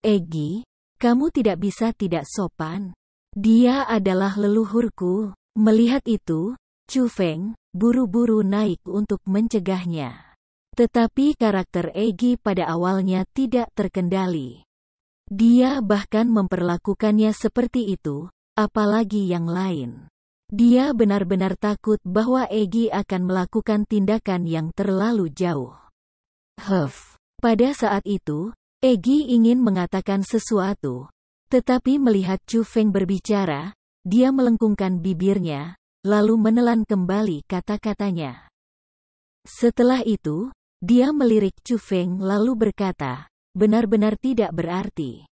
"Egi, kamu tidak bisa tidak sopan. Dia adalah leluhurku." Melihat itu, Chu Feng buru-buru naik untuk mencegahnya. Tetapi karakter Egi pada awalnya tidak terkendali. Dia bahkan memperlakukannya seperti itu, apalagi yang lain. Dia benar-benar takut bahwa Egi akan melakukan tindakan yang terlalu jauh. Pada saat itu, Egi ingin mengatakan sesuatu, tetapi melihat Chu Feng berbicara, dia melengkungkan bibirnya, lalu menelan kembali kata-katanya. Setelah itu, dia melirik Chu Feng lalu berkata, "Benar-benar tidak berarti.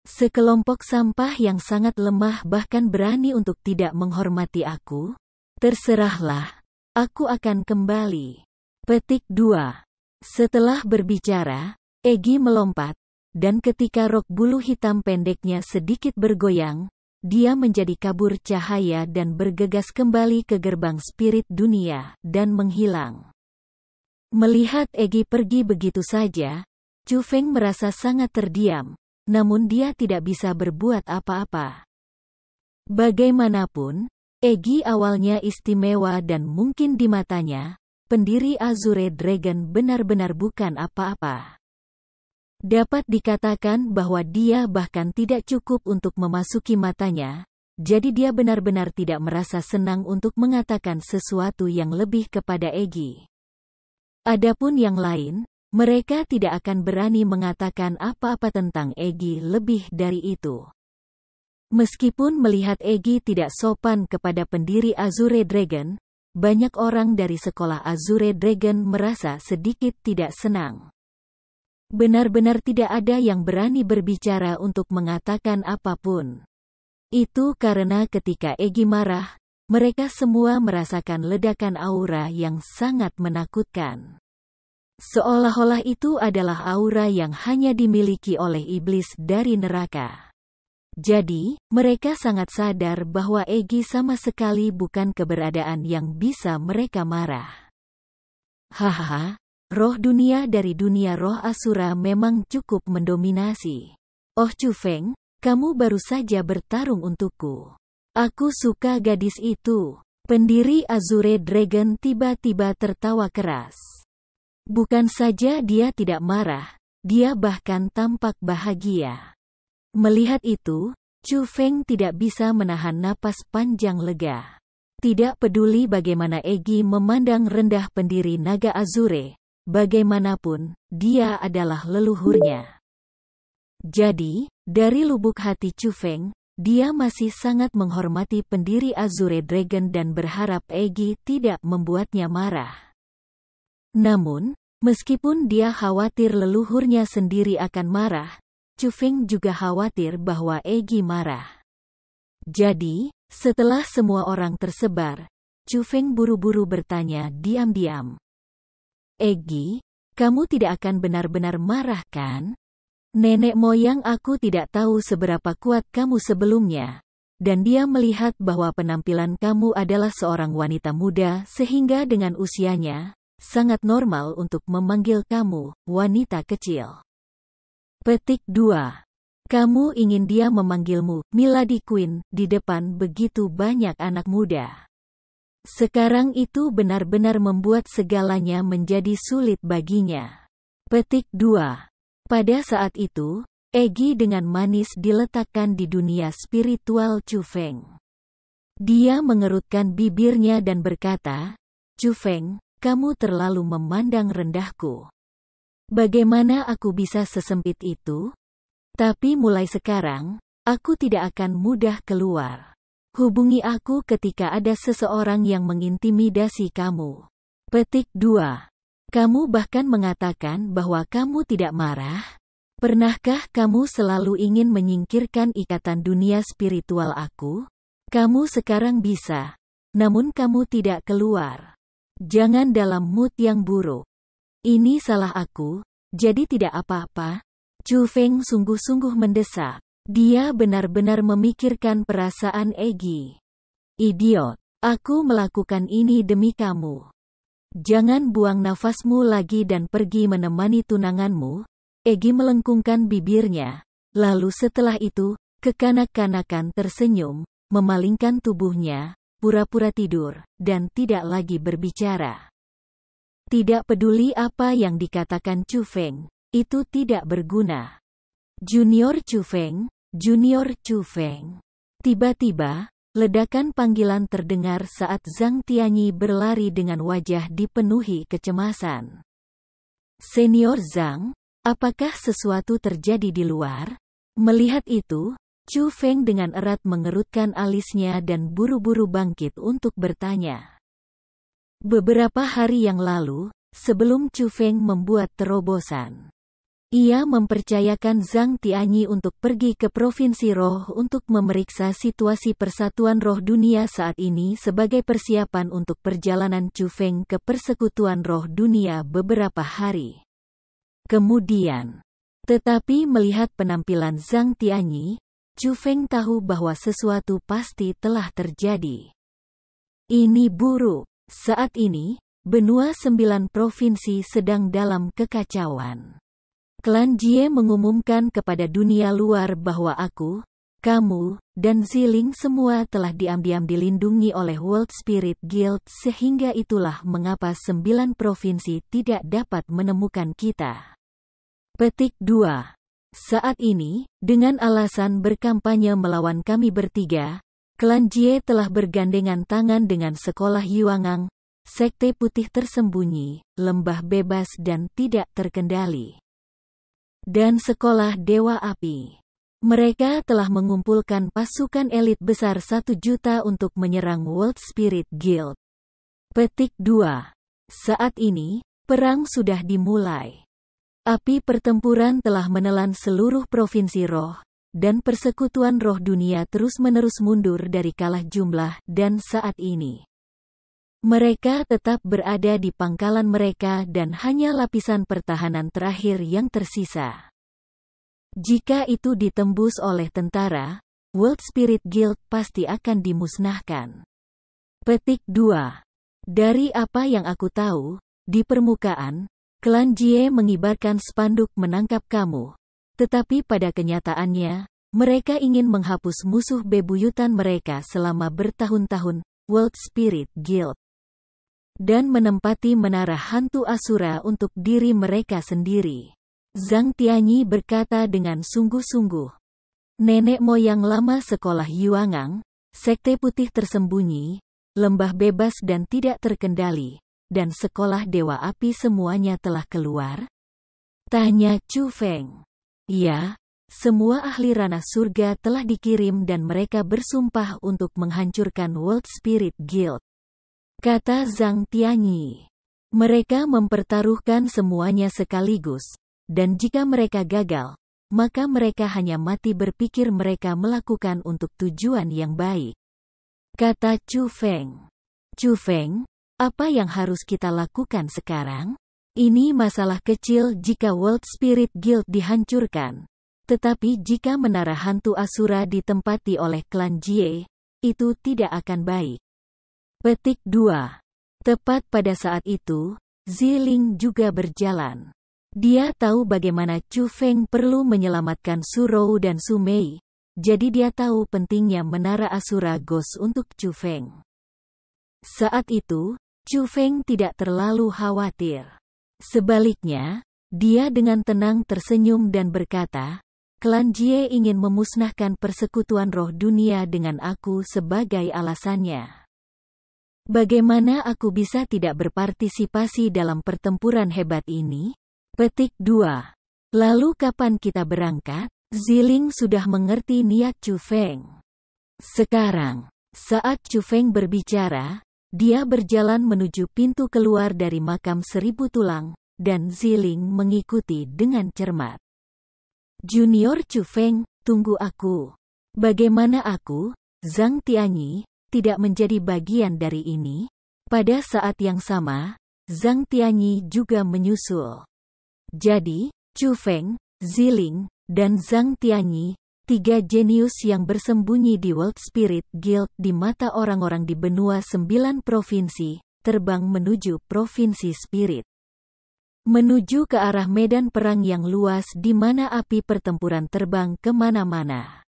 Sekelompok sampah yang sangat lemah bahkan berani untuk tidak menghormati aku? Terserahlah, aku akan kembali." Petik 2. Setelah berbicara, Egi melompat, dan ketika rok bulu hitam pendeknya sedikit bergoyang, dia menjadi kabur cahaya dan bergegas kembali ke gerbang spirit dunia, dan menghilang. Melihat Egi pergi begitu saja, Chu Feng merasa sangat terdiam, namun dia tidak bisa berbuat apa-apa. Bagaimanapun, Egi awalnya istimewa dan mungkin di matanya, pendiri Azure Dragon benar-benar bukan apa-apa. Dapat dikatakan bahwa dia bahkan tidak cukup untuk memasuki matanya, jadi dia benar-benar tidak merasa senang untuk mengatakan sesuatu yang lebih kepada Egi. Adapun yang lain, mereka tidak akan berani mengatakan apa-apa tentang Egi lebih dari itu. Meskipun melihat Egi tidak sopan kepada pendiri Azure Dragon, banyak orang dari sekolah Azure Dragon merasa sedikit tidak senang. Benar-benar tidak ada yang berani berbicara untuk mengatakan apapun. Itu karena ketika Egi marah, mereka semua merasakan ledakan aura yang sangat menakutkan. Seolah-olah itu adalah aura yang hanya dimiliki oleh iblis dari neraka. Jadi, mereka sangat sadar bahwa Egi sama sekali bukan keberadaan yang bisa mereka marah. Hahaha, roh dunia dari dunia roh Asura memang cukup mendominasi. Oh Chu Feng, kamu baru saja bertarung untukku. Aku suka gadis itu. Pendiri Azure Dragon tiba-tiba tertawa keras. Bukan saja dia tidak marah, dia bahkan tampak bahagia. Melihat itu, Chu Feng tidak bisa menahan napas panjang lega. Tidak peduli bagaimana Egi memandang rendah pendiri Naga Azure, bagaimanapun, dia adalah leluhurnya. Jadi, dari lubuk hati Chu Feng, dia masih sangat menghormati pendiri Azure Dragon dan berharap Egi tidak membuatnya marah. Namun, meskipun dia khawatir leluhurnya sendiri akan marah, Chu Feng juga khawatir bahwa Egi marah. Jadi, setelah semua orang tersebar, Chu Feng buru-buru bertanya diam-diam. Egi, kamu tidak akan benar-benar marah kan? Nenek moyang aku tidak tahu seberapa kuat kamu sebelumnya, dan dia melihat bahwa penampilan kamu adalah seorang wanita muda sehingga dengan usianya, sangat normal untuk memanggil kamu, wanita kecil. Petik 2. Kamu ingin dia memanggilmu, Milady Queen, di depan begitu banyak anak muda. Sekarang itu benar-benar membuat segalanya menjadi sulit baginya. Petik 2. Pada saat itu, Egi dengan manis diletakkan di dunia spiritual Chu Feng. Dia mengerutkan bibirnya dan berkata, Chu Feng, kamu terlalu memandang rendahku. Bagaimana aku bisa sesempit itu? Tapi mulai sekarang, aku tidak akan mudah keluar. Hubungi aku ketika ada seseorang yang mengintimidasi kamu. Petik 2. Kamu bahkan mengatakan bahwa kamu tidak marah? Pernahkah kamu selalu ingin menyingkirkan ikatan dunia spiritual aku? Kamu sekarang bisa, namun kamu tidak keluar. Jangan dalam mood yang buruk. Ini salah aku, jadi tidak apa-apa. Chu Feng sungguh-sungguh mendesak. Dia benar-benar memikirkan perasaan Egi. Idiot, aku melakukan ini demi kamu. Jangan buang nafasmu lagi dan pergi menemani tunanganmu. Egi melengkungkan bibirnya, lalu setelah itu, kekanak-kanakan tersenyum, memalingkan tubuhnya, pura-pura tidur, dan tidak lagi berbicara. Tidak peduli apa yang dikatakan Chu Feng, itu tidak berguna. Junior Chu Feng, Junior Chu Feng. Tiba-tiba, ledakan panggilan terdengar saat Zhang Tianyi berlari dengan wajah dipenuhi kecemasan. Senior Zhang, apakah sesuatu terjadi di luar? Melihat itu, Chu Feng dengan erat mengerutkan alisnya dan buru-buru bangkit untuk bertanya. Beberapa hari yang lalu, sebelum Chu Feng membuat terobosan, ia mempercayakan Zhang Tianyi untuk pergi ke Provinsi Roh untuk memeriksa situasi persatuan roh dunia saat ini sebagai persiapan untuk perjalanan Chu Feng ke persekutuan roh dunia beberapa hari kemudian. Tetapi melihat penampilan Zhang Tianyi, Chu Feng tahu bahwa sesuatu pasti telah terjadi. Ini buruk. Saat ini, benua 9 provinsi sedang dalam kekacauan. Klan Jie mengumumkan kepada dunia luar bahwa aku, kamu, dan Ziling semua telah diam-diam dilindungi oleh World Spirit Guild sehingga itulah mengapa 9 provinsi tidak dapat menemukan kita. Petik 2. Saat ini, dengan alasan berkampanye melawan kami bertiga, Klan Jie telah bergandengan tangan dengan Sekolah Yuangang, Sekte Putih Tersembunyi, Lembah Bebas dan Tidak Terkendali, dan Sekolah Dewa Api. Mereka telah mengumpulkan pasukan elit besar 1 juta untuk menyerang World Spirit Guild. Petik 2. Saat ini, perang sudah dimulai. Api pertempuran telah menelan seluruh provinsi roh, dan persekutuan roh dunia terus-menerus mundur dari kalah jumlah, dan saat ini Mereka tetap berada di pangkalan mereka dan hanya lapisan pertahanan terakhir yang tersisa. Jika itu ditembus oleh tentara, World Spirit Guild pasti akan dimusnahkan. Petik 2. Dari apa yang aku tahu, di permukaan, klan Jie mengibarkan spanduk menangkap kamu. Tetapi pada kenyataannya, mereka ingin menghapus musuh bebuyutan mereka selama bertahun-tahun, World Spirit Guild. Dan menempati menara hantu Asura untuk diri mereka sendiri. Zhang Tianyi berkata dengan sungguh-sungguh. Nenek moyang lama sekolah Yuangang, sekte putih tersembunyi, lembah bebas dan tidak terkendali, dan sekolah Dewa Api semuanya telah keluar? Tanya Chu Feng. Ya, semua ahli ranah surga telah dikirim dan mereka bersumpah untuk menghancurkan World Spirit Guild. Kata Zhang Tianyi. Mereka mempertaruhkan semuanya sekaligus, dan jika mereka gagal, maka mereka hanya mati berpikir mereka melakukan untuk tujuan yang baik. Kata Chu Feng. Chu Feng, apa yang harus kita lakukan sekarang? Ini masalah kecil jika World Spirit Guild dihancurkan. Tetapi jika menara hantu Asura ditempati oleh klan Jie, itu tidak akan baik. Petik 2. Tepat pada saat itu, Ziling juga berjalan. Dia tahu bagaimana Chu Feng perlu menyelamatkan Su Rou dan Su Mei. Jadi dia tahu pentingnya menara Asura Ghost untuk Chu Feng. Saat itu, Chu Feng tidak terlalu khawatir. Sebaliknya, dia dengan tenang tersenyum dan berkata, klan Jie ingin memusnahkan persekutuan roh dunia dengan aku sebagai alasannya. Bagaimana aku bisa tidak berpartisipasi dalam pertempuran hebat ini? Petik 2. Lalu kapan kita berangkat? Ziling sudah mengerti niat Chu Feng. Sekarang, saat Chu Feng berbicara, dia berjalan menuju pintu keluar dari makam 1000 tulang, dan Ziling mengikuti dengan cermat. Junior Chu Feng, tunggu aku. Bagaimana aku, Zhang Tianyi, tidak menjadi bagian dari ini? Pada saat yang sama, Zhang Tianyi juga menyusul. Jadi, Chu Feng, Ziling, dan Zhang Tianyi, 3 jenius yang bersembunyi di World Spirit Guild di mata orang-orang di benua 9 provinsi, terbang menuju Provinsi Spirit. Menuju ke arah medan perang yang luas di mana api pertempuran terbang kemana-mana.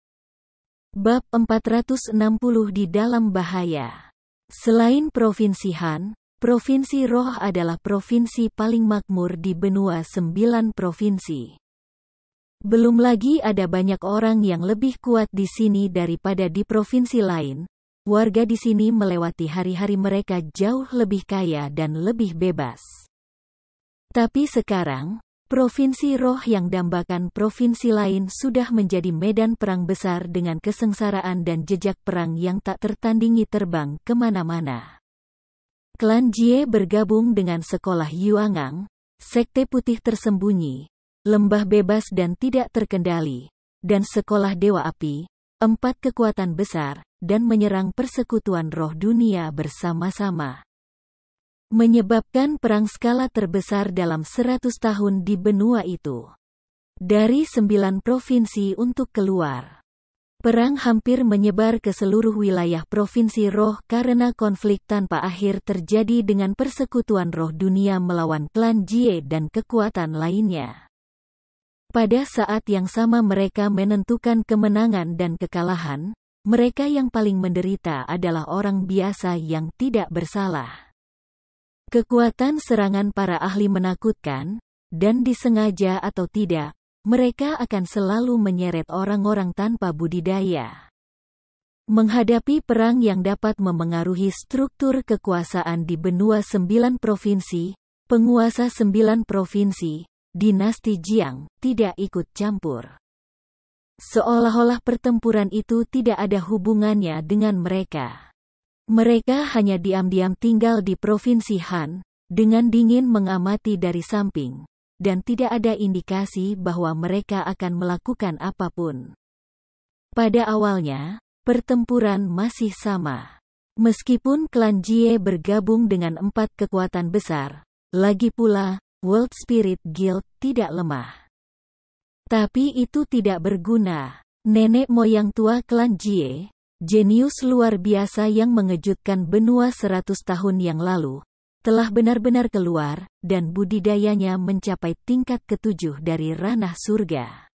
Bab 460 di dalam bahaya. Selain Provinsi Han, Provinsi Roh adalah provinsi paling makmur di benua 9 provinsi. Belum lagi ada banyak orang yang lebih kuat di sini daripada di provinsi lain. Warga di sini melewati hari-hari mereka jauh lebih kaya dan lebih bebas. Tapi sekarang, provinsi roh yang dambakan provinsi lain sudah menjadi medan perang besar dengan kesengsaraan dan jejak perang yang tak tertandingi terbang kemana-mana. Klan Jie bergabung dengan sekolah Yuangang, sekte putih tersembunyi, lembah bebas dan tidak terkendali, dan sekolah Dewa Api, 4 kekuatan besar, dan menyerang persekutuan roh dunia bersama-sama. Menyebabkan perang skala terbesar dalam 100 tahun di benua itu. Dari 9 provinsi untuk keluar. Perang hampir menyebar ke seluruh wilayah provinsi roh karena konflik tanpa akhir terjadi dengan persekutuan roh dunia melawan klan Jie dan kekuatan lainnya. Pada saat yang sama mereka menentukan kemenangan dan kekalahan, mereka yang paling menderita adalah orang biasa yang tidak bersalah. Kekuatan serangan para ahli menakutkan, dan disengaja atau tidak, mereka akan selalu menyeret orang-orang tanpa budidaya. Menghadapi perang yang dapat memengaruhi struktur kekuasaan di benua 9 provinsi, penguasa 9 provinsi, dinasti Jiang, tidak ikut campur. Seolah-olah pertempuran itu tidak ada hubungannya dengan mereka. Mereka hanya diam-diam tinggal di provinsi Han, dengan dingin mengamati dari samping, dan tidak ada indikasi bahwa mereka akan melakukan apapun. Pada awalnya, pertempuran masih sama. Meskipun klan Jie bergabung dengan 4 kekuatan besar, lagi pula, World Spirit Guild tidak lemah. Tapi itu tidak berguna. Nenek moyang tua klan Jie, jenius luar biasa yang mengejutkan benua 100 tahun yang lalu, telah benar-benar keluar, dan budidayanya mencapai tingkat ke-7 dari ranah surga.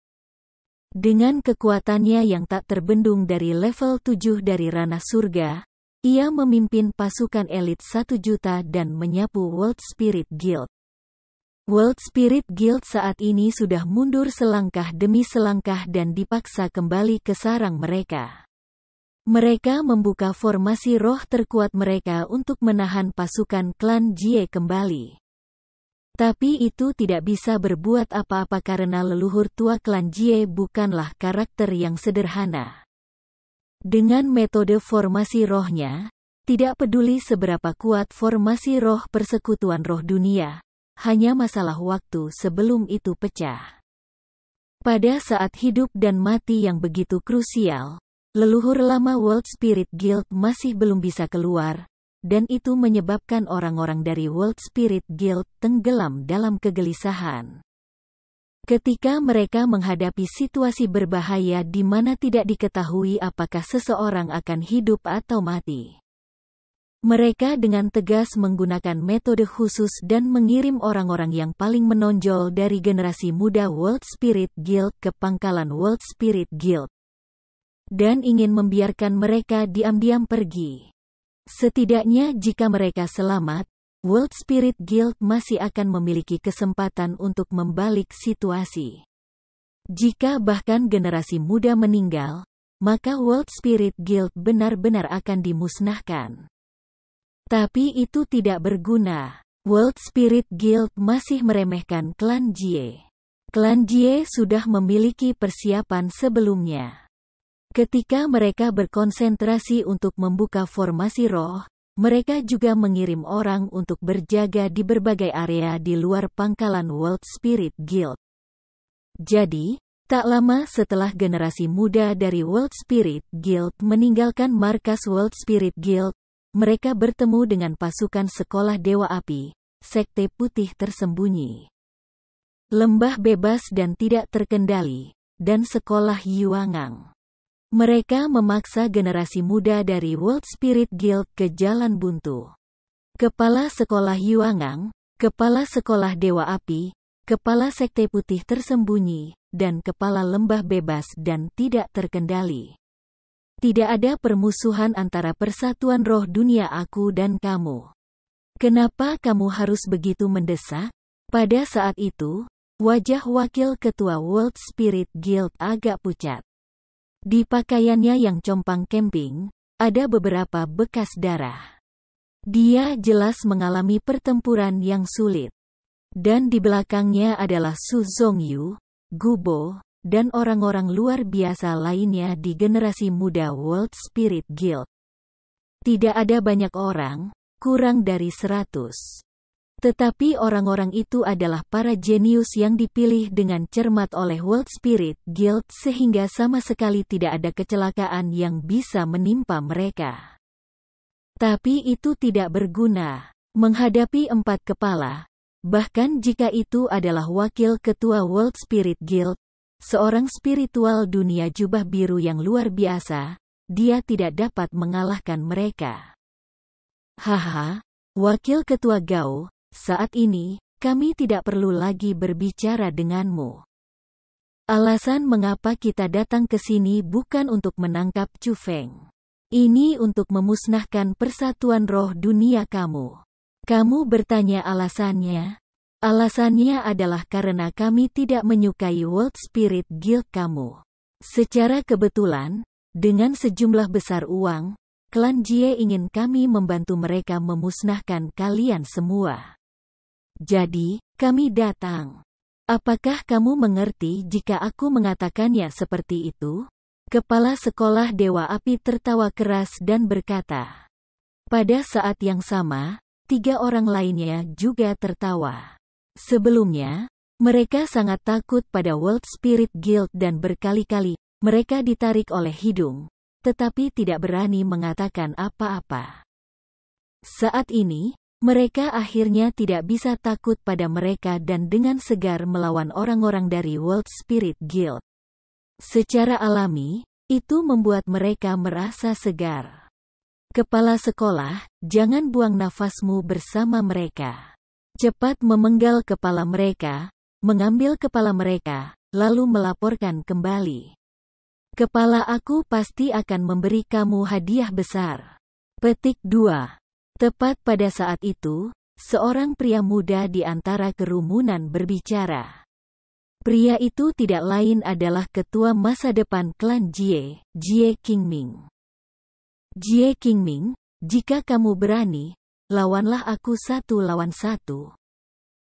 Dengan kekuatannya yang tak terbendung dari level 7 dari ranah surga, ia memimpin pasukan elit 1 juta dan menyapu World Spirit Guild. World Spirit Guild saat ini sudah mundur selangkah demi selangkah dan dipaksa kembali ke sarang mereka. Mereka membuka formasi roh terkuat mereka untuk menahan pasukan klan Jie kembali. Tapi itu tidak bisa berbuat apa-apa karena leluhur tua klan Jie bukanlah karakter yang sederhana. Dengan metode formasi rohnya, tidak peduli seberapa kuat formasi roh persekutuan roh dunia, hanya masalah waktu sebelum itu pecah. Pada saat hidup dan mati yang begitu krusial, leluhur lama World Spirit Guild masih belum bisa keluar, dan itu menyebabkan orang-orang dari World Spirit Guild tenggelam dalam kegelisahan. Ketika mereka menghadapi situasi berbahaya di mana tidak diketahui apakah seseorang akan hidup atau mati, mereka dengan tegas menggunakan metode khusus dan mengirim orang-orang yang paling menonjol dari generasi muda World Spirit Guild ke pangkalan World Spirit Guild, dan ingin membiarkan mereka diam-diam pergi. Setidaknya jika mereka selamat, World Spirit Guild masih akan memiliki kesempatan untuk membalik situasi. Jika bahkan generasi muda meninggal, maka World Spirit Guild benar-benar akan dimusnahkan. Tapi itu tidak berguna. World Spirit Guild masih meremehkan klan Jie. Klan Jie sudah memiliki persiapan sebelumnya. Ketika mereka berkonsentrasi untuk membuka formasi roh, mereka juga mengirim orang untuk berjaga di berbagai area di luar pangkalan World Spirit Guild. Jadi, tak lama setelah generasi muda dari World Spirit Guild meninggalkan markas World Spirit Guild, mereka bertemu dengan pasukan sekolah Dewa Api, sekte putih tersembunyi, lembah bebas dan tidak terkendali, dan sekolah Yuangang. Mereka memaksa generasi muda dari World Spirit Guild ke jalan buntu. Kepala sekolah Yuangang, kepala sekolah Dewa Api, kepala sekte putih tersembunyi, dan kepala lembah bebas dan tidak terkendali. Tidak ada permusuhan antara persatuan roh dunia aku dan kamu. Kenapa kamu harus begitu mendesak? Pada saat itu, wajah wakil ketua World Spirit Guild agak pucat. Di pakaiannya yang compang camping, ada beberapa bekas darah. Dia jelas mengalami pertempuran yang sulit. Dan di belakangnya adalah Su Zongyu, Gubo, dan orang-orang luar biasa lainnya di generasi muda World Spirit Guild. Tidak ada banyak orang, kurang dari 100. Tetapi orang-orang itu adalah para jenius yang dipilih dengan cermat oleh World Spirit Guild sehingga sama sekali tidak ada kecelakaan yang bisa menimpa mereka. Tapi itu tidak berguna. Menghadapi 4 kepala, bahkan jika itu adalah wakil ketua World Spirit Guild, seorang spiritual dunia jubah biru yang luar biasa, dia tidak dapat mengalahkan mereka. Haha, wakil ketua Gao, saat ini, kami tidak perlu lagi berbicara denganmu. Alasan mengapa kita datang ke sini bukan untuk menangkap Chu Feng. Ini untuk memusnahkan persatuan roh dunia kamu. Kamu bertanya alasannya? Alasannya adalah karena kami tidak menyukai World Spirit Guild kamu. Secara kebetulan, dengan sejumlah besar uang, klan Jie ingin kami membantu mereka memusnahkan kalian semua. Jadi, kami datang. Apakah kamu mengerti jika aku mengatakannya seperti itu? Kepala sekolah Dewa Api tertawa keras dan berkata. Pada saat yang sama, 3 orang lainnya juga tertawa. Sebelumnya, mereka sangat takut pada World Spirit Guild dan berkali-kali, mereka ditarik oleh hidung, tetapi tidak berani mengatakan apa-apa. Saat ini, mereka akhirnya tidak bisa takut pada mereka dan dengan segar melawan orang-orang dari World Spirit Guild. Secara alami, itu membuat mereka merasa segar. Kepala sekolah, jangan buang nafasmu bersama mereka. Cepat memenggal kepala mereka, mengambil kepala mereka, lalu melaporkan kembali. Kepala aku pasti akan memberi kamu hadiah besar. Petik 2. Tepat pada saat itu, seorang pria muda di antara kerumunan berbicara. Pria itu tidak lain adalah ketua masa depan klan Jie, Jie Qingming. Jie Qingming, jika kamu berani, lawanlah aku 1 lawan 1.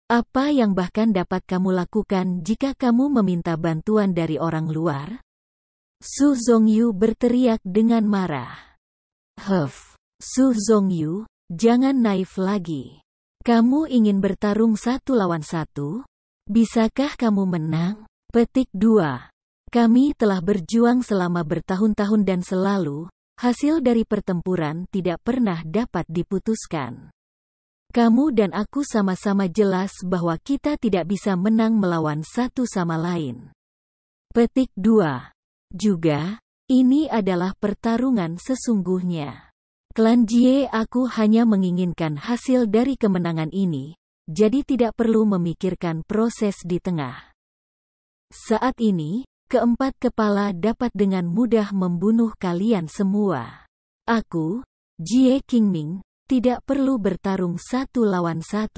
Apa yang bahkan dapat kamu lakukan jika kamu meminta bantuan dari orang luar? Su Zongyu berteriak dengan marah. Su Zongyu, jangan naif lagi. Kamu ingin bertarung 1 lawan 1? Bisakah kamu menang? Petik 2. Kami telah berjuang selama bertahun-tahun dan selalu, hasil dari pertempuran tidak pernah dapat diputuskan. Kamu dan aku sama-sama jelas bahwa kita tidak bisa menang melawan satu sama lain. Petik 2. Juga, ini adalah pertarungan sesungguhnya. Klan Jie aku hanya menginginkan hasil dari kemenangan ini, jadi tidak perlu memikirkan proses di tengah. Saat ini, keempat kepala dapat dengan mudah membunuh kalian semua. Aku, Jie Qingming, tidak perlu bertarung 1 lawan 1.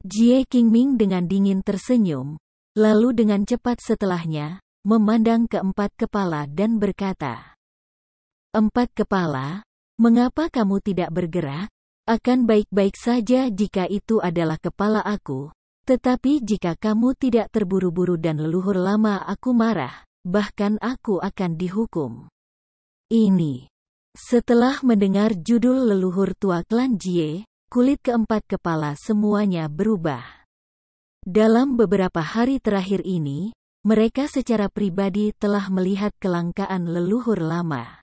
Jie Qingming dengan dingin tersenyum, lalu dengan cepat setelahnya, memandang keempat kepala dan berkata, "Empat kepala, mengapa kamu tidak bergerak? Akan baik-baik saja jika itu adalah kepala aku, tetapi jika kamu tidak terburu-buru dan leluhur lama aku marah, bahkan aku akan dihukum." Ini. Setelah mendengar judul leluhur tua klan Jie, kulit keempat kepala semuanya berubah. Dalam beberapa hari terakhir ini, mereka secara pribadi telah melihat kelangkaan leluhur lama.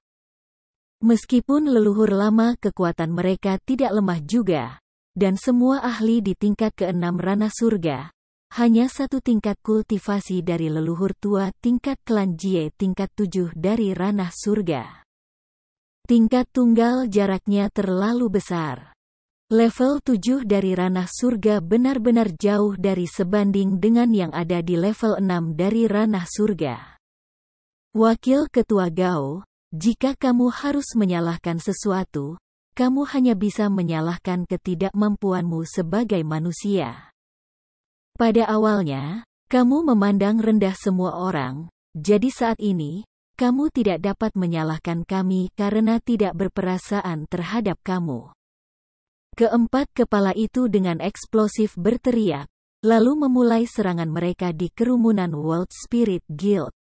Meskipun leluhur lama kekuatan mereka tidak lemah juga, dan semua ahli di tingkat ke-6 ranah surga, hanya 1 tingkat kultivasi dari leluhur tua tingkat klan Jie tingkat 7 dari ranah surga. Tingkat tunggal jaraknya terlalu besar. Level 7 dari ranah surga benar-benar jauh dari sebanding dengan yang ada di level 6 dari ranah surga. Wakil Ketua Gao, jika kamu harus menyalahkan sesuatu, kamu hanya bisa menyalahkan ketidakmampuanmu sebagai manusia. Pada awalnya, kamu memandang rendah semua orang, jadi saat ini, kamu tidak dapat menyalahkan kami karena tidak berperasaan terhadap kamu. Keempat kepala itu dengan eksplosif berteriak, lalu memulai serangan mereka di kerumunan World Spirit Guild.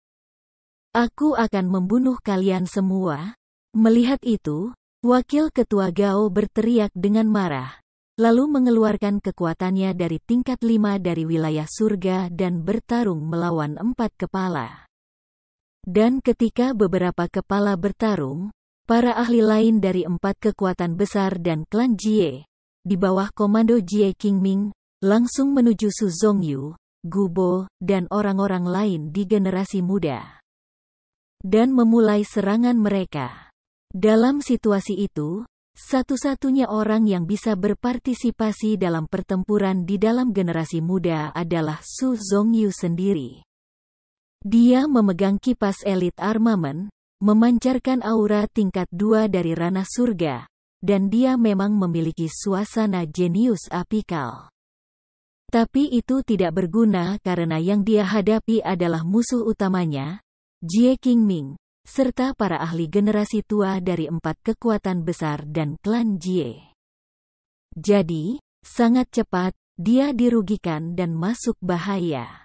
Aku akan membunuh kalian semua. Melihat itu, Wakil Ketua Gao berteriak dengan marah, lalu mengeluarkan kekuatannya dari tingkat 5 dari wilayah surga dan bertarung melawan 4 kepala. Dan ketika beberapa kepala bertarung, para ahli lain dari 4 kekuatan besar dan klan Jie, di bawah komando Jie Qingming, langsung menuju Su Zongyu, Gubo, dan orang-orang lain di generasi muda. Dan memulai serangan mereka. Dalam situasi itu, satu-satunya orang yang bisa berpartisipasi dalam pertempuran di dalam generasi muda adalah Su Zongyu sendiri. Dia memegang kipas elit armamen, memancarkan aura tingkat 2 dari ranah surga, dan dia memang memiliki suasana jenius apikal. Tapi itu tidak berguna karena yang dia hadapi adalah musuh utamanya, Jie Qingming, serta para ahli generasi tua dari 4 kekuatan besar dan klan Jie. Jadi, sangat cepat, dia dirugikan dan masuk bahaya.